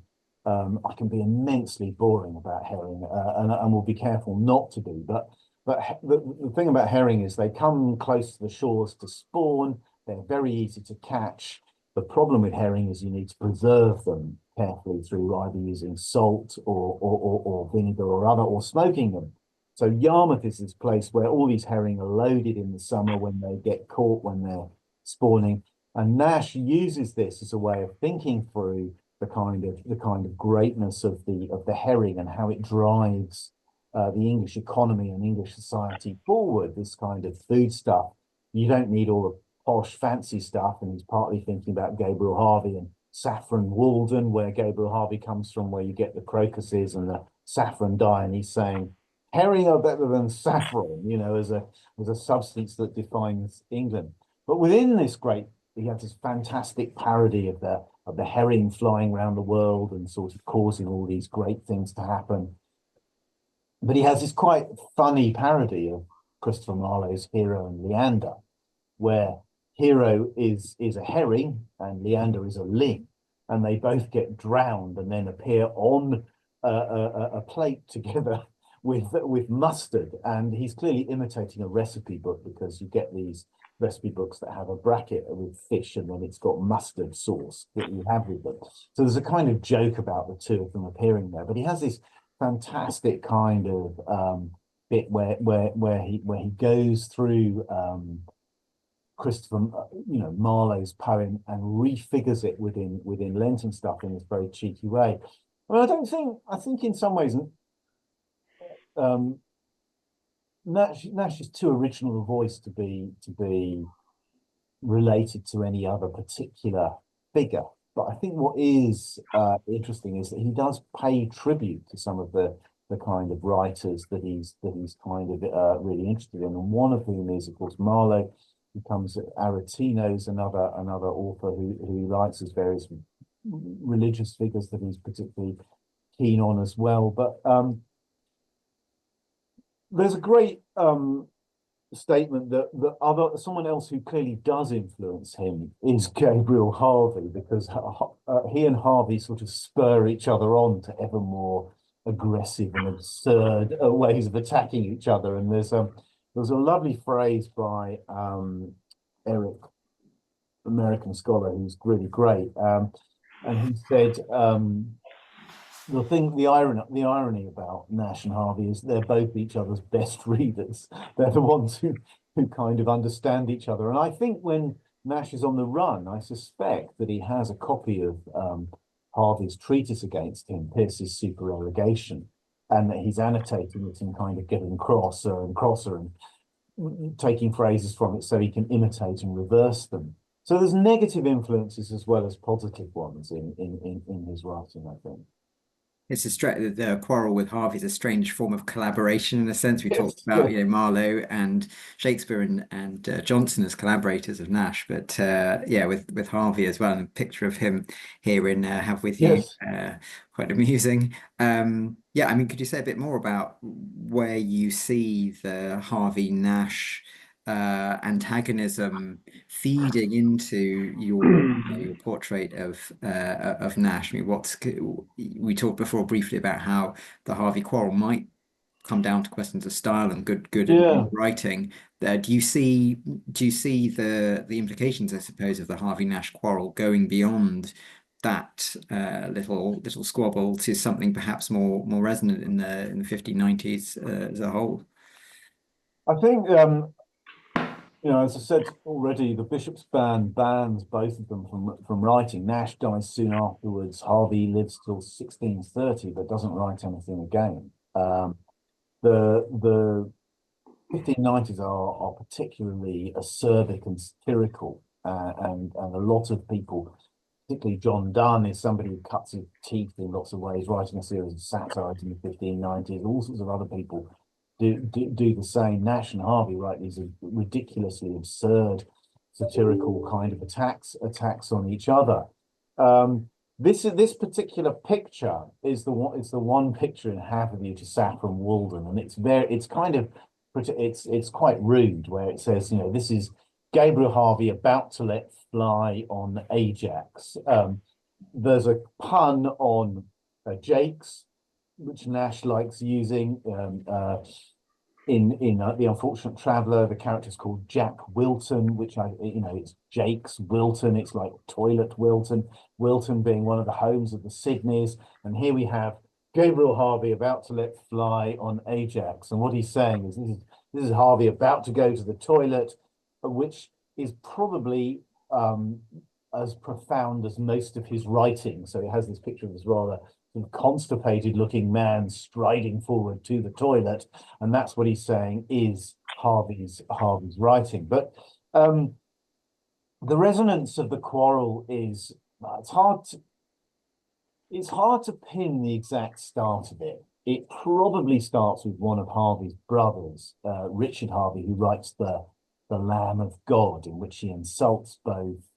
I can be immensely boring about herring, and we'll be careful not to be. But the thing about herring is they come close to the shores to spawn. They're very easy to catch. The problem with herring is you need to preserve them carefully through either using salt or vinegar or smoking them. So Yarmouth is this place where all these herring are loaded in the summer when they get caught when they're spawning. And Nashe uses this as a way of thinking through the kind of greatness of the herring and how it drives the English economy and English society forward. This kind of food stuff. You don't need all the posh, fancy stuff. And he's partly thinking about Gabriel Harvey and Saffron Walden, where Gabriel Harvey comes from, where you get the crocuses and the saffron dye. And he's saying herring are better than saffron, as a substance that defines England. But within this he has this fantastic parody of the herring flying around the world and sort of causing all these great things to happen. But he has this quite funny parody of Christopher Marlowe's Hero and Leander, where Hero is a herring and Leander is a ling, and they both get drowned and then appear on a plate together with mustard. And he's clearly imitating a recipe book, because you get these recipe books that have a bracket with fish and then it's got mustard sauce that you have with them. So there's a kind of joke about the two of them appearing there. But he has this fantastic kind of bit where he goes through Christopher, Marlowe's poem and refigures it within Lenten Stuff in this very cheeky way. I mean, I think in some ways Nashe is too original a voice to be related to any other particular figure. But I think what is interesting is that he does pay tribute to some of the kind of writers that he's kind of really interested in, and one of whom is, of course, Marlowe. He comes at Aretino's another author who likes his various religious figures that he's particularly keen on as well. But there's a great statement that someone else who clearly does influence him is Gabriel Harvey, because he and Harvey sort of spur each other on to ever more aggressive and absurd ways of attacking each other. And there's a lovely phrase by Eric, American scholar, who's really great, and he said, the irony about Nashe and Harvey is they're both each other's best readers. They're the ones who kind of understand each other. And I think when Nashe is on the run, I suspect that he has a copy of Harvey's treatise against him, Pearce's Supererogation, and that he's annotating it and kind of getting crosser and crosser and taking phrases from it so he can imitate and reverse them. So there's negative influences as well as positive ones in his writing, I think. It's the quarrel with Harvey is a strange form of collaboration in a sense. We talked Yes, about, Marlowe and Shakespeare and Jonson as collaborators of Nash, but yeah, with Harvey as well. And a picture of him here in Have With You, yes. quite amusing. Yeah, I mean, could you say a bit more about where you see the Harvey Nash antagonism feeding into your portrait of Nash? I mean, we talked before briefly about how the Harvey quarrel might come down to questions of style and good and Yeah. good writing. Do you see the implications, I suppose, of the Harvey Nash quarrel going beyond that little squabble to something perhaps more resonant in the 1590s as a whole? I think as I said already, the bishops bans both of them from writing. Nash dies soon afterwards. Harvey lives till 1630, but doesn't write anything again. The 1590s are particularly acerbic and satirical, and a lot of people, particularly John Donne, is somebody who cuts his teeth in lots of ways, writing a series of satires in the 1590s. All sorts of other people do the same. Nash and Harvey write these ridiculously absurd, satirical kind of attacks on each other. This particular picture is the one picture in Have With You to Saffron Walden, and it's quite rude, where it says, this is Gabriel Harvey about to let fly on Ajax. There's a pun on Jakes, which Nash likes using. In The Unfortunate Traveller, the character's called Jack Wilton, which it's Jake's Wilton. It's like toilet Wilton. Wilton being one of the homes of the Sydneys, and here we have Gabriel Harvey about to let fly on Ajax, and what he's saying is this is Harvey about to go to the toilet, which is probably as profound as most of his writing. So it has this picture of this rather sort of constipated looking man striding forward to the toilet, and that's what he's saying is Harvey's writing. But the resonance of the quarrel is it's hard to pin the exact start of it. It probably starts with one of Harvey's brothers, Richard Harvey, who writes the Lamb of God, in which he insults both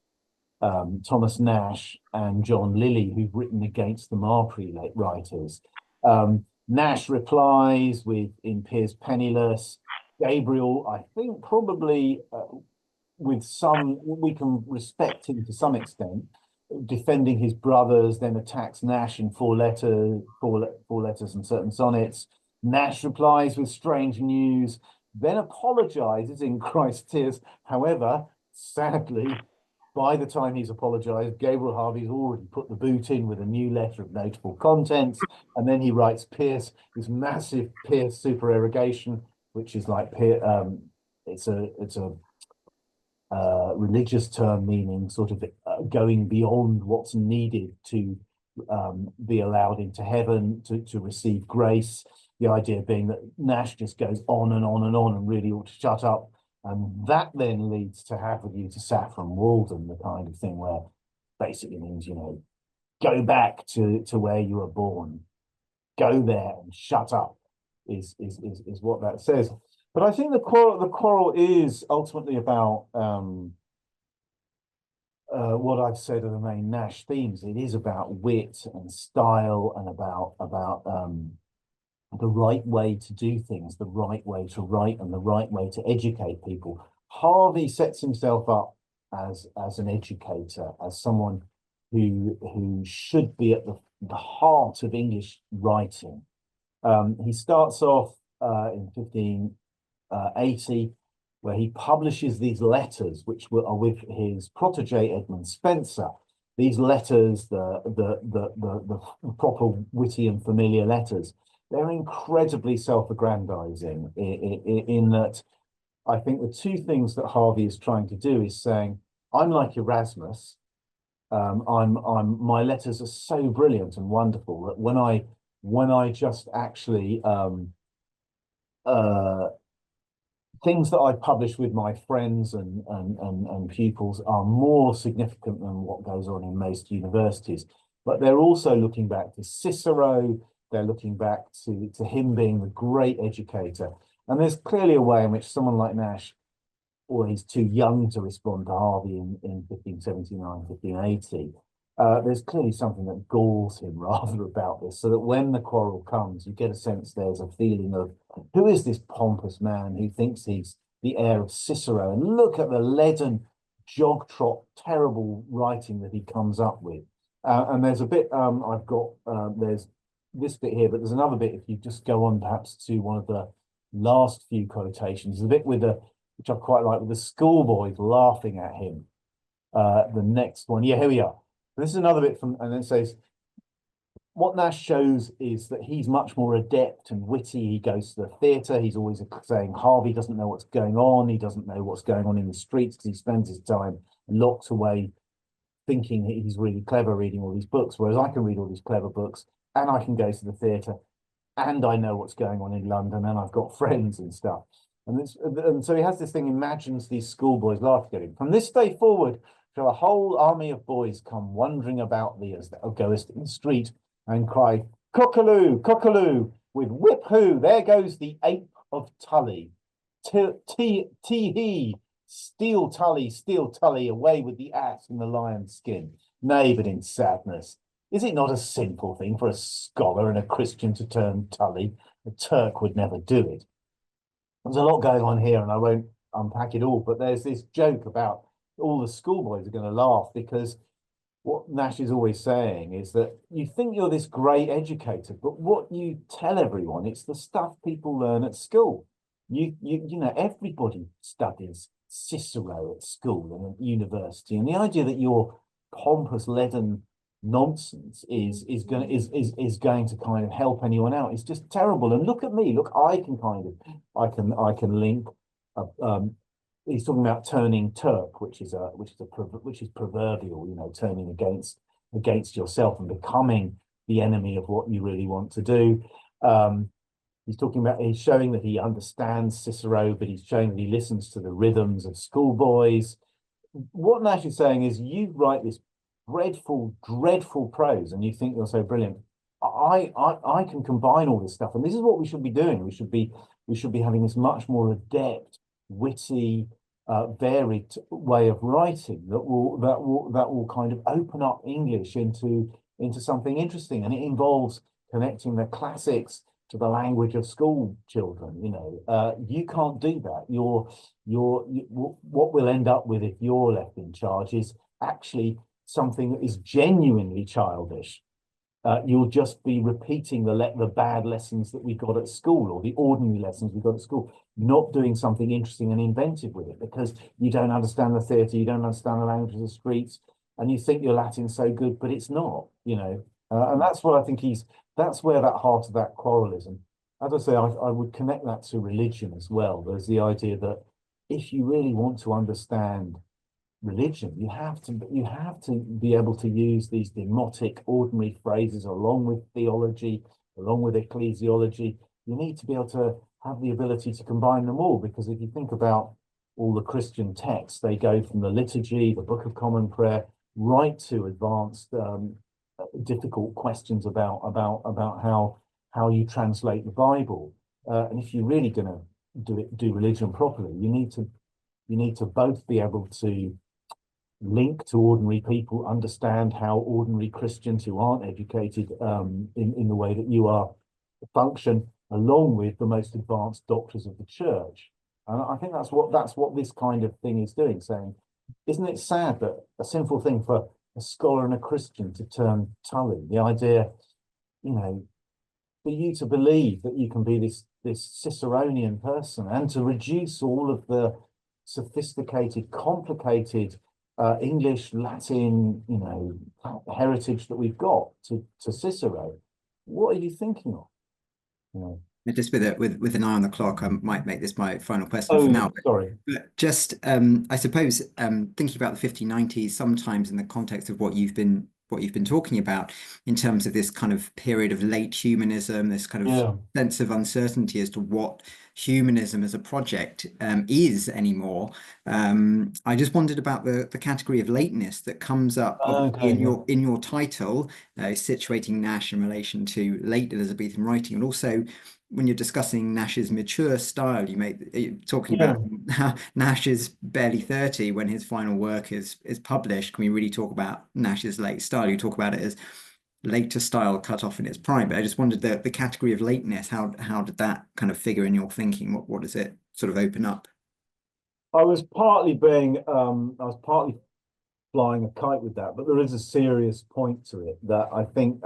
Thomas Nashe and John Lilly, who've written against the Marley writers. Nash replies in Piers Penniless. Gabriel, I think, probably with some, we can respect him to some extent, defending his brothers, then attacks Nash in four letters and certain sonnets. Nash replies with strange news, then apologizes in Christ's tears. However, sadly, by the time he's apologized, Gabriel Harvey's already put the boot in with a new letter of notable contents, and then he writes Pierce, this massive Pierce supererogation, which is like it's a religious term meaning sort of going beyond what's needed to be allowed into heaven, to receive grace. The idea being that Nash just goes on and on and on and really ought to shut up. And that then leads to Have With You to Saffron Walden, the kind of thing where basically means, go back to where you were born, go there and shut up is what that says. But I think the quarrel is ultimately about what I've said are the main Nash themes. It is about wit and style and about the right way to do things, the right way to write, and the right way to educate people. Harvey sets himself up as an educator, as someone who should be at the heart of English writing. He starts off in 1580, where he publishes these letters, which are with his protege Edmund Spenser. These letters, the proper witty and familiar letters, they're incredibly self-aggrandizing in that I think the two things that Harvey is trying to do is saying, I'm like Erasmus. My letters are so brilliant and wonderful that when I just actually things that I publish with my friends and pupils are more significant than what goes on in most universities. but they're also looking back to Cicero. They're looking back to him being the great educator. And there's clearly a way in which someone like Nashe, or he's too young to respond to Harvey in 1579, 1580. There's clearly something that galls him rather about this, so that when the quarrel comes, you get a sense there's a feeling of, who is this pompous man who thinks he's the heir of Cicero? And look at the leaden, jog-trot, terrible writing that he comes up with. And there's a bit, I've got, there's this bit here, but there's another bit, if you just go on perhaps to one of the last few quotations, the bit with the, which I quite like, with the schoolboys laughing at him. The next one, yeah, here we are. This is another bit from, and it says, what Nashe shows is that he's much more adept and witty. He goes to the theatre. He's always saying Harvey doesn't know what's going on. He doesn't know what's going on in the streets because he spends his time locked away thinking he's really clever reading all these books, whereas I can read all these clever books and I can go to the theatre and I know what's going on in London and I've got friends and stuff. And so he has this thing, imagines these schoolboys laughing at him. From this day forward, shall a whole army of boys come wandering about thee as thou goest in the street and cry, Cockaloo, Cockaloo, with whip-hoo, there goes the ape of Tully. Tee-hee, steal Tully, away with the ass and the lion's skin. Nay, but in sadness, is it not a sinful thing for a scholar and a Christian to turn Tully? A Turk would never do it. There's a lot going on here, and I won't unpack it all, but there's this joke about all the schoolboys are going to laugh because what Nashe is always saying is that you think you're this great educator, but what you tell everyone, it's the stuff people learn at school. You know, everybody studies Cicero at school and at university, and the idea that your pompous leaden nonsense is going to kind of help anyone out is just terrible. And look at me, look, I can link. He's talking about turning Turk, which is proverbial, you know, turning against yourself and becoming the enemy of what you really want to do. He's showing that he understands Cicero, but he's showing that he listens to the rhythms of schoolboys. What Nashe is saying is, you write this dreadful prose, and you think you're so brilliant. I can combine all this stuff, and this is what we should be doing. We should be having this much more adept, witty, varied way of writing that will kind of open up English into something interesting, and it involves connecting the classics to the language of school children. You know, you can't do that. What we'll end up with if you're left in charge is actually something that is genuinely childish. You'll just be repeating the bad lessons that we got at school, or the ordinary lessons we got at school, not doing something interesting and inventive with it because you don't understand the theatre, you don't understand the language of the streets, and you think your Latin's so good, but it's not, you know. And that's what I think that's where that heart of that quarrel is. And as I say, I would connect that to religion as well. There's the idea that if you really want to understand religion, you have to be able to use these demotic, ordinary phrases along with theology, along with ecclesiology. You need to be able to have the ability to combine them all, because if you think about all the Christian texts, they go from the liturgy, the Book of Common Prayer, right to advanced difficult questions about how you translate the Bible. And if you're really going to do religion properly, you need to both be able to link to ordinary people, understand how ordinary Christians who aren't educated in the way that you are function, along with the most advanced doctors of the church. And I think that's what this kind of thing is doing, saying, isn't it sad that a sinful thing for a scholar and a Christian to turn Tully? The idea, you know, for you to believe that you can be this Ciceronian person and to reduce all of the sophisticated, complicated English, Latin, you know, heritage that we've got to Cicero. What are you thinking of? You know? Just with an eye on the clock, I might make this my final question for now. Sorry. But just, I suppose, thinking about the 1590s, sometimes in the context of what you've been talking about, in terms of this kind of period of late humanism, this kind of sense of uncertainty as to what humanism as a project is anymore. I just wondered about the category of lateness that comes up Okay, in your title, situating Nashe in relation to late Elizabethan writing, and also when you're discussing Nashe's mature style, you're talking about how Nashe is barely 30 when his final work is published. Can we really talk about Nashe's late style? You talk about it as later style cut off in its prime, but I just wondered the category of lateness, how did that kind of figure in your thinking? What does it sort of open up? I was partly flying a kite with that, but there is a serious point to it that I think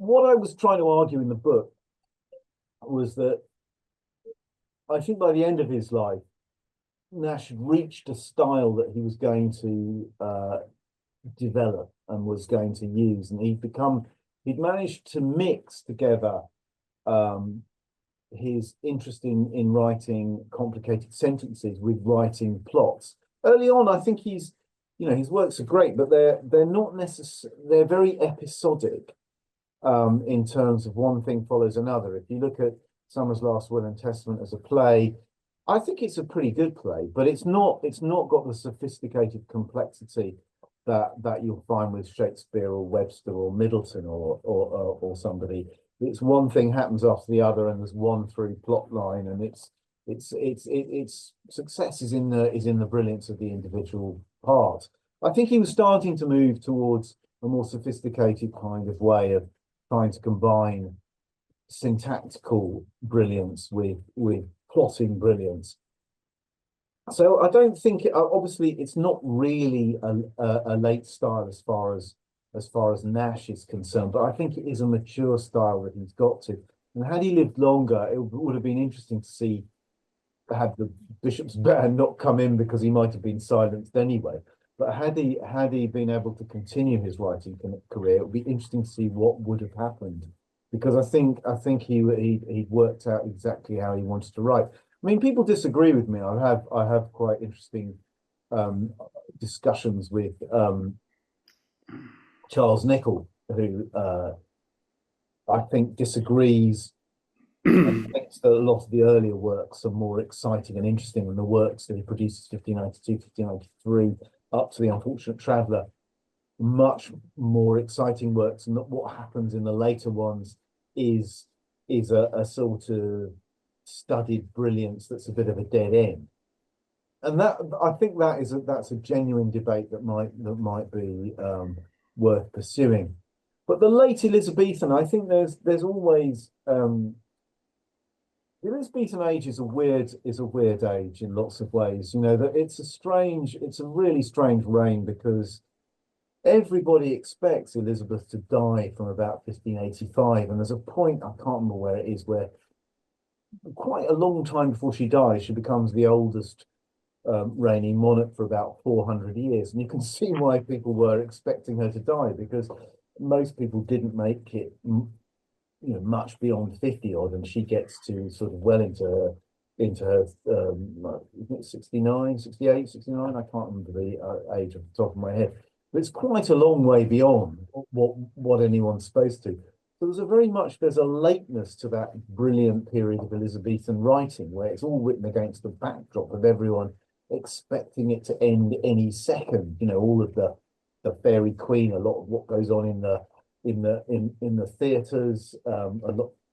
what I was trying to argue in the book was that I think by the end of his life, Nashe had reached a style that he was going to develop and was going to use, and he'd managed to mix together his interest in writing complicated sentences with writing plots. Early on, I think his works are great, but they're not necessarily, they're very episodic in terms of one thing follows another. If you look at Summer's Last Will and Testament as a play, I think it's a pretty good play, but it's not got the sophisticated complexity that you'll find with Shakespeare or Webster or Middleton or somebody. It's one thing happens after the other, and there's one through plot line, and its success is in the brilliance of the individual part. I think he was starting to move towards a more sophisticated kind of way of trying to combine syntactical brilliance with plotting brilliance. So I don't think obviously it's not really a late style as far as Nashe is concerned, but I think it is a mature style that he's got to. And had he lived longer, it would have been interesting to have the bishop's band not come in, because he might have been silenced anyway. But had he been able to continue his writing career, it would be interesting to see what would have happened, because I think he'd worked out exactly how he wanted to write. I mean, people disagree with me. I have quite interesting discussions with Charles Nicholl, who I think disagrees and thinks that a lot of the earlier works are more exciting and interesting than the works that he produces 1592, 1593 up to The Unfortunate Traveller. Much more exciting works, and what happens in the later ones is a sort of studied brilliance that's a bit of a dead end. And that, I think, that's a genuine debate that might be worth pursuing. But the late Elizabethan, I think there's always the Elizabethan age is a weird age in lots of ways. You know, that it's a really strange reign, because everybody expects Elizabeth to die from about 1585, and there's a point, I can't remember where it is, where quite a long time before she dies, she becomes the oldest reigning monarch for about 400 years. And you can see why people were expecting her to die, because most people didn't make it much beyond 50 odd, and she gets to sort of well into her 69, 68, 69. I can't remember the age off the top of my head, but it's quite a long way beyond what anyone's supposed to. So there's a lateness to that brilliant period of Elizabethan writing, where it's all written against the backdrop of everyone expecting it to end any second. You know, all of the Fairy Queen, a lot of what goes on in the theatres, a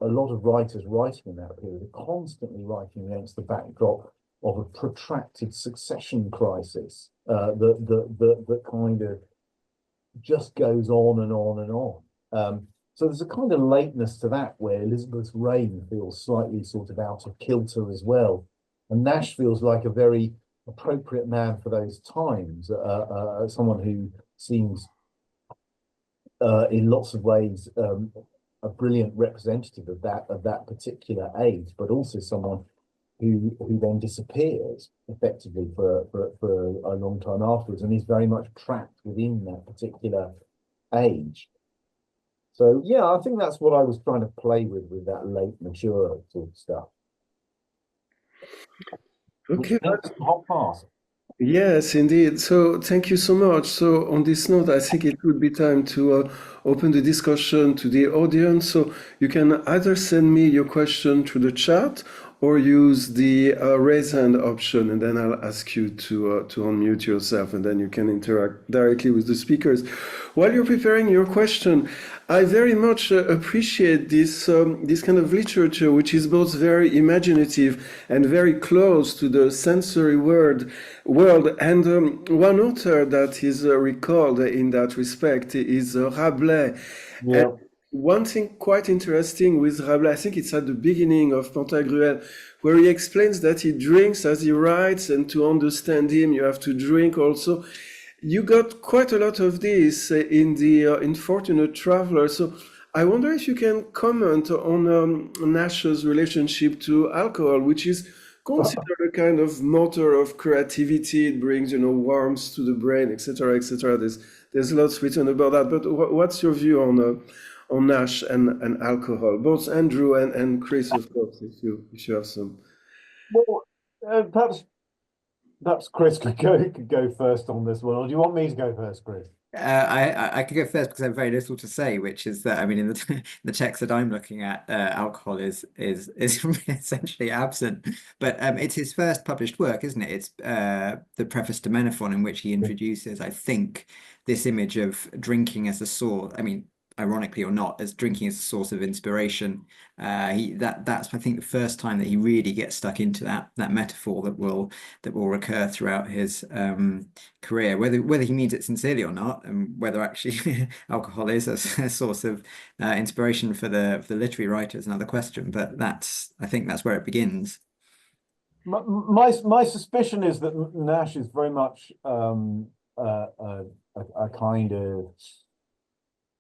lot of writers writing in that period are constantly writing against the backdrop of a protracted succession crisis that kind of just goes on and on and on. So there's a kind of lateness to that, where Elizabeth's reign feels slightly sort of out of kilter as well. And Nashe feels like a very appropriate man for those times, someone who seems in lots of ways a brilliant representative of that particular age, but also someone who then disappears effectively for a long time afterwards, and is very much trapped within that particular age. So yeah, I think that's what I was trying to play with that late mature sort of stuff. Okay. Hot pass. Yes, indeed. So thank you so much. So on this note, I think it would be time to open the discussion to the audience. So you can either send me your question through the chat or use the raise hand option, and then I'll ask you to unmute yourself, and then you can interact directly with the speakers. While you're preparing your question, I very much appreciate this kind of literature, which is both very imaginative and very close to the sensory world. And one author that is recalled in that respect is Rabelais. Yeah. One thing quite interesting with Rabelais, I think it's at the beginning of Pantagruel, where he explains that he drinks as he writes, and to understand him, you have to drink also. You got quite a lot of this in the Unfortunate Traveler. So I wonder if you can comment on Nashe's relationship to alcohol, which is considered a kind of motor of creativity. It brings, warmth to the brain, etc., etc. There's lots written about that. But what's your view on Nashe and alcohol? Both Andrew and Chris, of course, if you have some. Well, perhaps Chris could go first on this one, or do you want me to go first, Chris? I could go first because I have very little to say, which is that, I mean, in the text that I'm looking at, alcohol is essentially absent. But it's his first published work, isn't it? It's the preface to Menaphon, in which he introduces, I think, this image of drinking as a source. I mean, ironically or not, as drinking as a source of inspiration. That's I think the first time that he really gets stuck into that metaphor that will recur throughout his career, whether he means it sincerely or not, and whether actually alcohol is a source of inspiration for the literary writer is another question. But I think that's where it begins. My suspicion is that Nashe is very much a kind of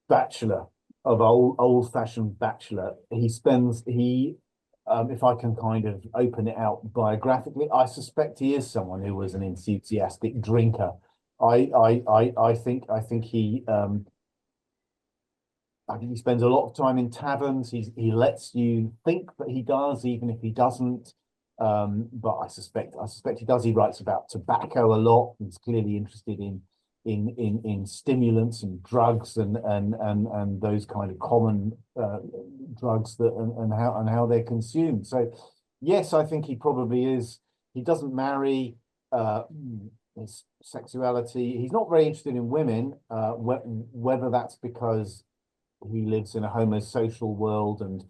bachelor, of old-fashioned bachelor. If I can kind of open it out biographically, I suspect he is someone who was an enthusiastic drinker. I think he spends a lot of time in taverns. He lets you think that he does, even if he doesn't. But I suspect he does. He writes about tobacco a lot. He's clearly interested in stimulants and drugs and those kind of common drugs and how they're consumed. So yes, I think he probably is. He doesn't marry. His sexuality. He's not very interested in women. Whether that's because he lives in a homosocial world and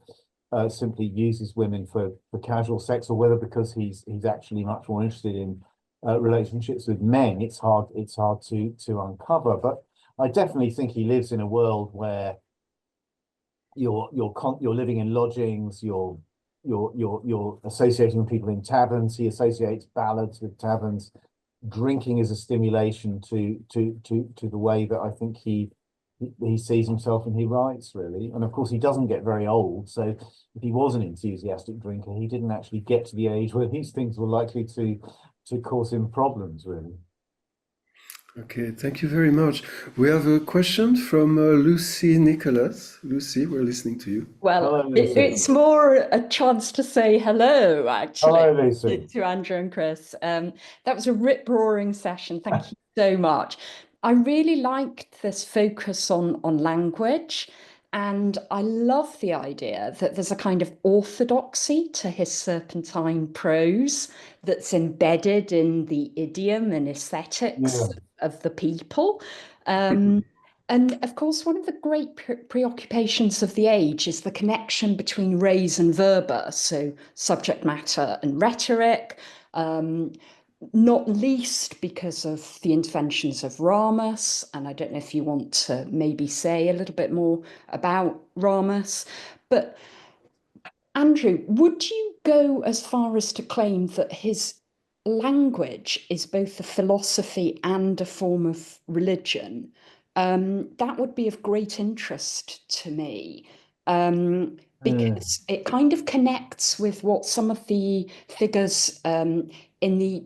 simply uses women for casual sex, or whether because he's actually much more interested in relationships with men, it's hard to uncover. But I definitely think he lives in a world where you're living in lodgings, you're associating with people in taverns. He associates ballads with taverns. Drinking is a stimulation to the way that I think he sees himself and he writes, really. And of course, he doesn't get very old. So if he was an enthusiastic drinker, he didn't actually get to the age where these things were likely to cause him problems, really. Okay, thank you very much. We have a question from Lucy Nicholas. Lucy, we're listening to you. Well, Hello, Lucy. it's more a chance to say hello, actually, Hello, Lucy. to Andrew and Chris. That was a rip-roaring session. Thank you so much. I really liked this focus on language, and I love the idea that there's a kind of orthodoxy to his serpentine prose that's embedded in the idiom and aesthetics of the people. And of course, one of the great preoccupations of the age is the connection between res and verba, so subject matter and rhetoric, not least because of the interventions of Ramus. And I don't know if you want to maybe say a little bit more about Ramus, but Andrew, would you go as far as to claim that his language is both a philosophy and a form of religion? That would be of great interest to me, because it kind of connects with what some of the figures in the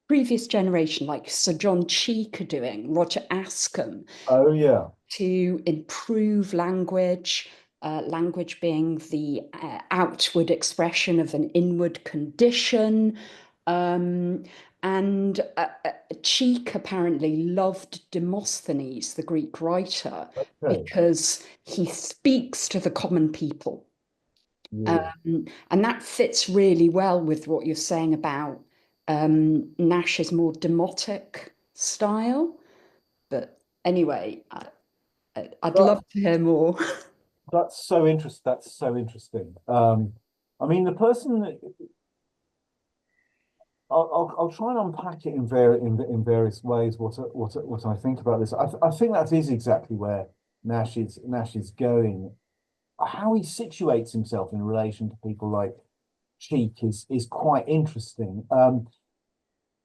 previous generation, like Sir John Cheek, are doing, Roger Ascham. Oh, yeah. To improve language, language being the outward expression of an inward condition. And And Cheek apparently loved Demosthenes, the Greek writer, Okay. because he speaks to the common people. Yeah. And that fits really well with what you're saying about Nashe's more demotic style. But anyway, I'd But love to hear more. that's so interesting. That's so interesting. I mean, the person that I'll try and unpack it in various ways. What I think about this. I think that is exactly where Nash is going. How he situates himself in relation to people like Cheek is quite interesting.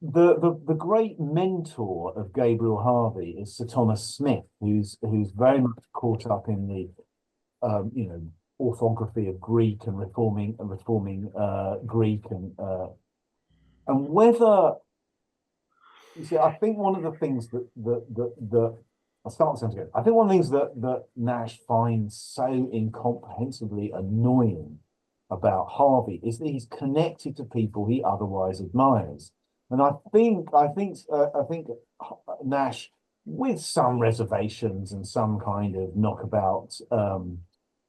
The great mentor of Gabriel Harvey is Sir Thomas Smith, who's very much caught up in the orthography of Greek and reforming Greek and whether you see, I think one of the things that I'll start sounds good. I think one of the things that Nash finds so incomprehensibly annoying about Harvey is that he's connected to people he otherwise admires. And I think Nash, with some reservations and some kind of knockabout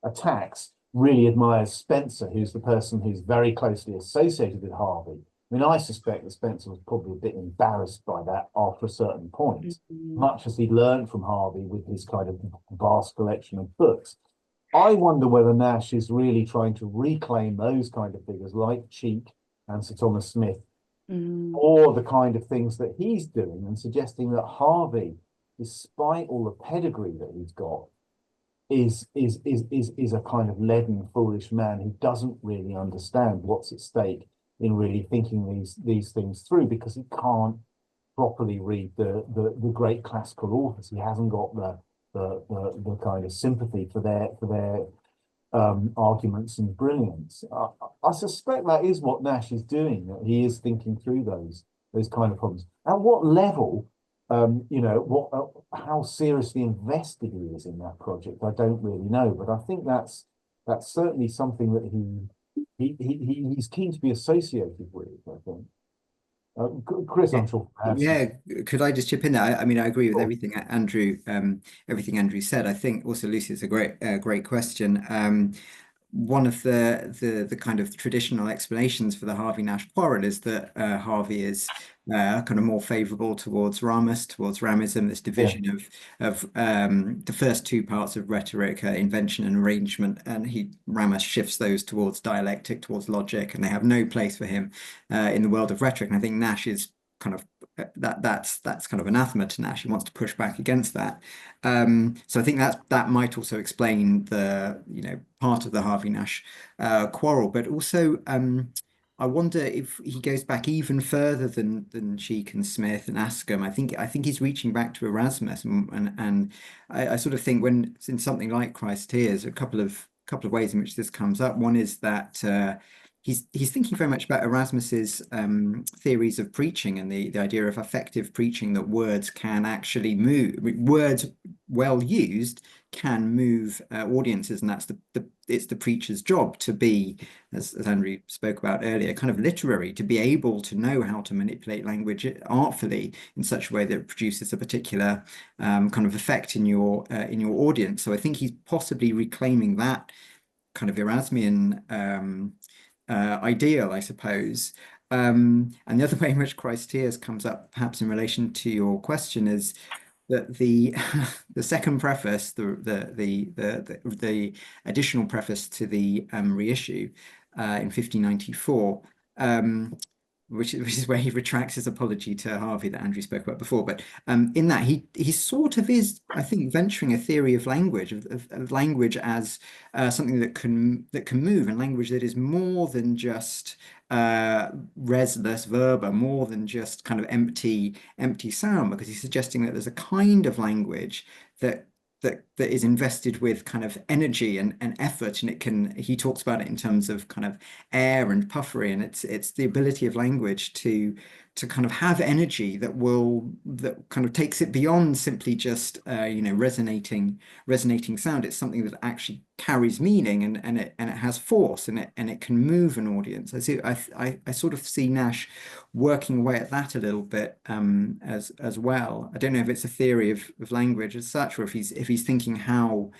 attacks, really admires Spencer, who's the person who's very closely associated with Harvey. I mean, I suspect that Spencer was probably a bit embarrassed by that after a certain point, much as he learned from Harvey with his kind of vast collection of books. I wonder whether Nash is really trying to reclaim those kind of figures like Cheek and Sir Thomas Smith, or the kind of things that he's doing, and suggesting that Harvey, despite all the pedigree that he's got, is a kind of leaden, foolish man who doesn't really understand what's at stake in really thinking these things through, because he can't properly read the great classical authors. He hasn't got the kind of sympathy for their arguments and brilliance. I suspect that is what Nash is doing, that he is thinking through those kind of problems. At what level, how seriously invested he is in that project, I don't really know, but I think that's certainly something that he's keen to be associated with, I think. Chris, I'm sure. Yeah, could I just chip in there? I mean, I agree with everything Andrew said. I think also, Lucy, it's a great question. One of the kind of traditional explanations for the Harvey-Nash quarrel is that Harvey is kind of more favorable towards Ramism, this division of the first two parts of rhetoric, invention and arrangement, and Ramus shifts those towards dialectic, towards logic, and they have no place for him in the world of rhetoric. And I think Nash is kind of that's kind of anathema to Nash. He wants to push back against that. So I think that might also explain the part of the Harvey-Nash quarrel, but also I wonder if he goes back even further than Cheek and Smith and Ascombe. I think he's reaching back to Erasmus, and I sort of think when in something like Christ's Tears, a couple of ways in which this comes up. One is that he's thinking very much about Erasmus's theories of preaching and the idea of effective preaching, that words can actually move. Words well used can move audiences, and it's the preacher's job to be, as Andrew spoke about earlier, kind of literary, to be able to know how to manipulate language artfully in such a way that it produces a particular kind of effect in your audience. So I think he's possibly reclaiming that kind of Erasmian ideal, I suppose. And the other way in which Christ's Tears comes up, perhaps in relation to your question, is that the second preface, the additional preface to the reissue in 1594, which is where he retracts his apology to Harvey that Andrew spoke about before. But in that he sort of is, I think, venturing a theory of language, of language as something that can move, and language that is more than just res less verba, more than just kind of empty sound, because he's suggesting that there's a kind of language that is invested with kind of energy and effort, and he talks about it in terms of kind of air and puffery, and it's the ability of language to kind of have energy that kind of takes it beyond simply just resonating sound. It's something that actually carries meaning and it has force and it can move an audience. I sort of see Nashe working away at that a little bit as well. I don't know if it's a theory of language as such, or if he's thinking how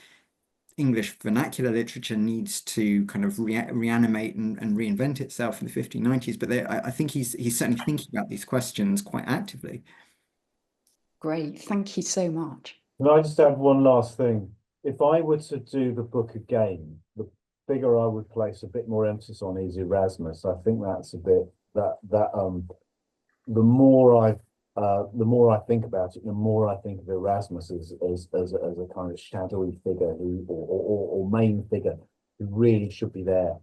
English vernacular literature needs to kind of reanimate and reinvent itself in the 1590s. But I think he's certainly thinking about these questions quite actively. Great, thank you so much. Can I just add one last thing? If I were to do the book again, the figure I would place a bit more emphasis on is Erasmus. I think that's a bit the more I think about it, the more I think of Erasmus as a kind of shadowy figure or main figure who really should be there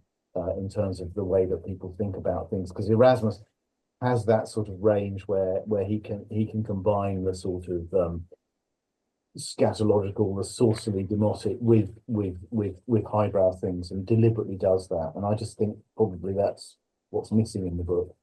in terms of the way that people think about things. Because Erasmus has that sort of range where he can combine the sort of scatological, the saucily demotic with highbrow things, and deliberately does that. And I just think probably that's what's missing in the book.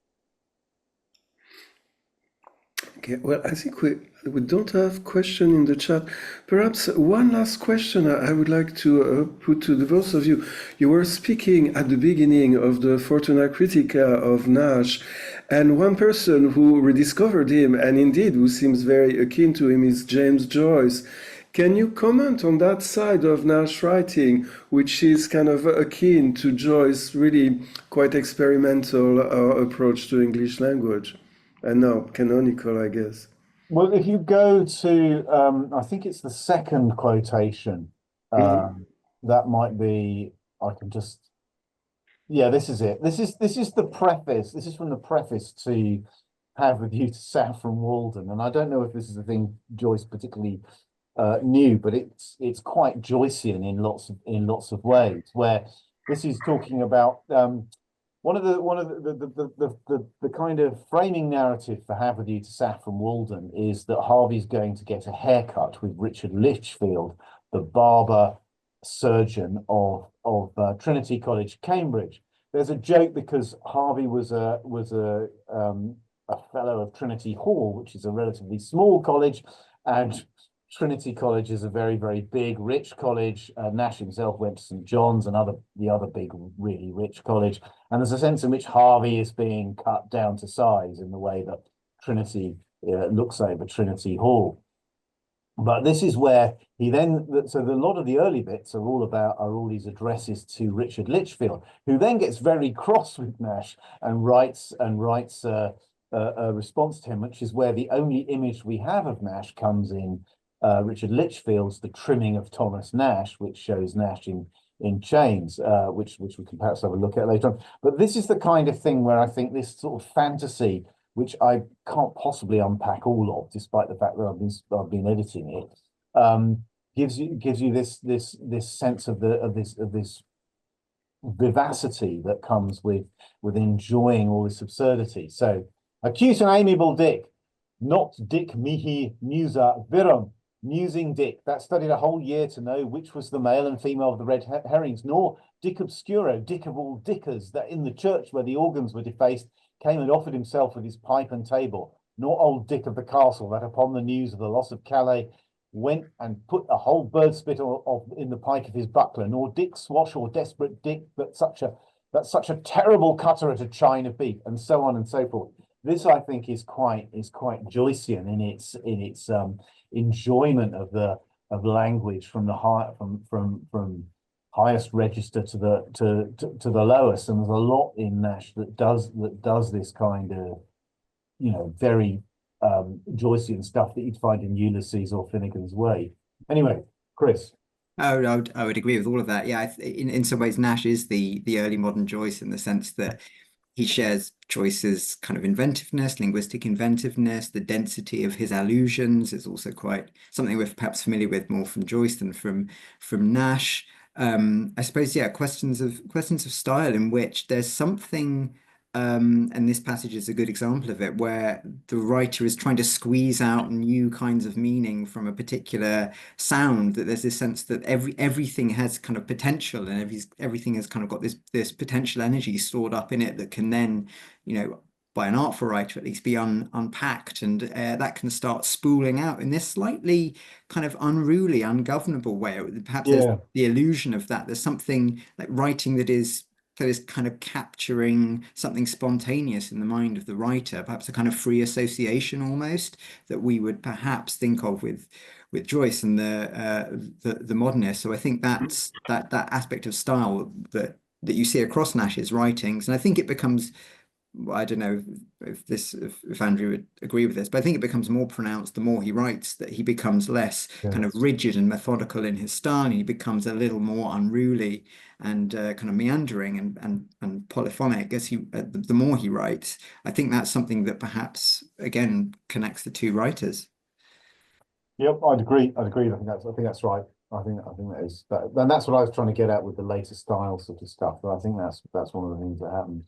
Okay, well, I think we don't have question in the chat. Perhaps one last question I would like to put to the both of you. You were speaking at the beginning of the Fortuna Critica of Nashe, and one person who rediscovered him, and indeed who seems very akin to him, is James Joyce. Can you comment on that side of Nashe writing, which is kind of akin to Joyce's really quite experimental approach to English language? And now canonical, I guess. Well, if you go to, I think it's the second quotation, that might be, I can just, yeah, this is it. This is the preface. This is from the preface to Have With You to Saffron Walden. And I don't know if this is a thing Joyce particularly knew, but it's quite Joycean in lots of ways, where this is talking about one of the kind of framing narrative for Have With You to Saffron Walden is that Harvey's going to get a haircut with Richard Lichfield, the barber surgeon of Trinity College, Cambridge. There's a joke because Harvey was a fellow of Trinity Hall, which is a relatively small college, and Trinity College is a very, very big, rich college. Nashe himself went to St. John's, the other big, really rich college. And there's a sense in which Harvey is being cut down to size in the way that Trinity looks over Trinity Hall. But this is where he then, so a lot of the early bits are all these addresses to Richard Lichfield, who then gets very cross with Nashe and writes a response to him, which is where the only image we have of Nashe comes in Richard Lichfield's The Trimming of Thomas Nashe, which shows Nashe in chains, which we can perhaps have a look at later on. But this is the kind of thing where I think this sort of fantasy, which I can't possibly unpack all of, despite the fact that I've been editing it, gives you this sense of this vivacity that comes with enjoying all this absurdity. So, a cute and amiable Dick, not Dick mihi musa virum, musing Dick, that studied a whole year to know which was the male and female of the red herrings, nor Dick obscuro, Dick of all dickers, that in the church where the organs were defaced came and offered himself with his pipe and table, nor old Dick of the castle, that upon the news of the loss of Calais went and put a whole bird spit in the pike of his buckler, nor Dick Swash or desperate Dick, but such a terrible cutter at a chine of beef, and so on and so forth. This, I think, is quite Joycean in its enjoyment of language from the highest register to the lowest, and there's a lot in Nashe that does this kind of, very Joycean stuff that you'd find in Ulysses or Finnegan's Wake. Anyway, Chris. Oh, I would agree with all of that. Yeah, in some ways, Nashe is the early modern Joyce in the sense that he shares Joyce's kind of inventiveness, linguistic inventiveness. The density of his allusions is also quite something we're perhaps familiar with more from Joyce than from Nashe. I suppose, yeah, questions of style in which there's something, and this passage is a good example of it, where the writer is trying to squeeze out new kinds of meaning from a particular sound, that there's this sense that everything has kind of potential, and everything has kind of got this potential energy stored up in it that can then, by an artful writer at least, be unpacked, and that can start spooling out in this slightly kind of unruly, ungovernable way. Perhaps there's the illusion of that. There's something like writing that is kind of capturing something spontaneous in the mind of the writer, perhaps a kind of free association almost that we would perhaps think of with Joyce and the modernists. So I think that's that aspect of style that you see across Nashe's writings, and I think it becomes, I don't know if Andrew would agree with this, but I think it becomes more pronounced the more he writes, that he becomes less kind of rigid and methodical in his style, and he becomes a little more unruly and kind of meandering and polyphonic as the more he writes. I think that's something that perhaps again connects the two writers. Yep, I'd agree. I think that's right. I think that is that, and that's what I was trying to get at with the later style sort of stuff. But I think that's one of the things that happens.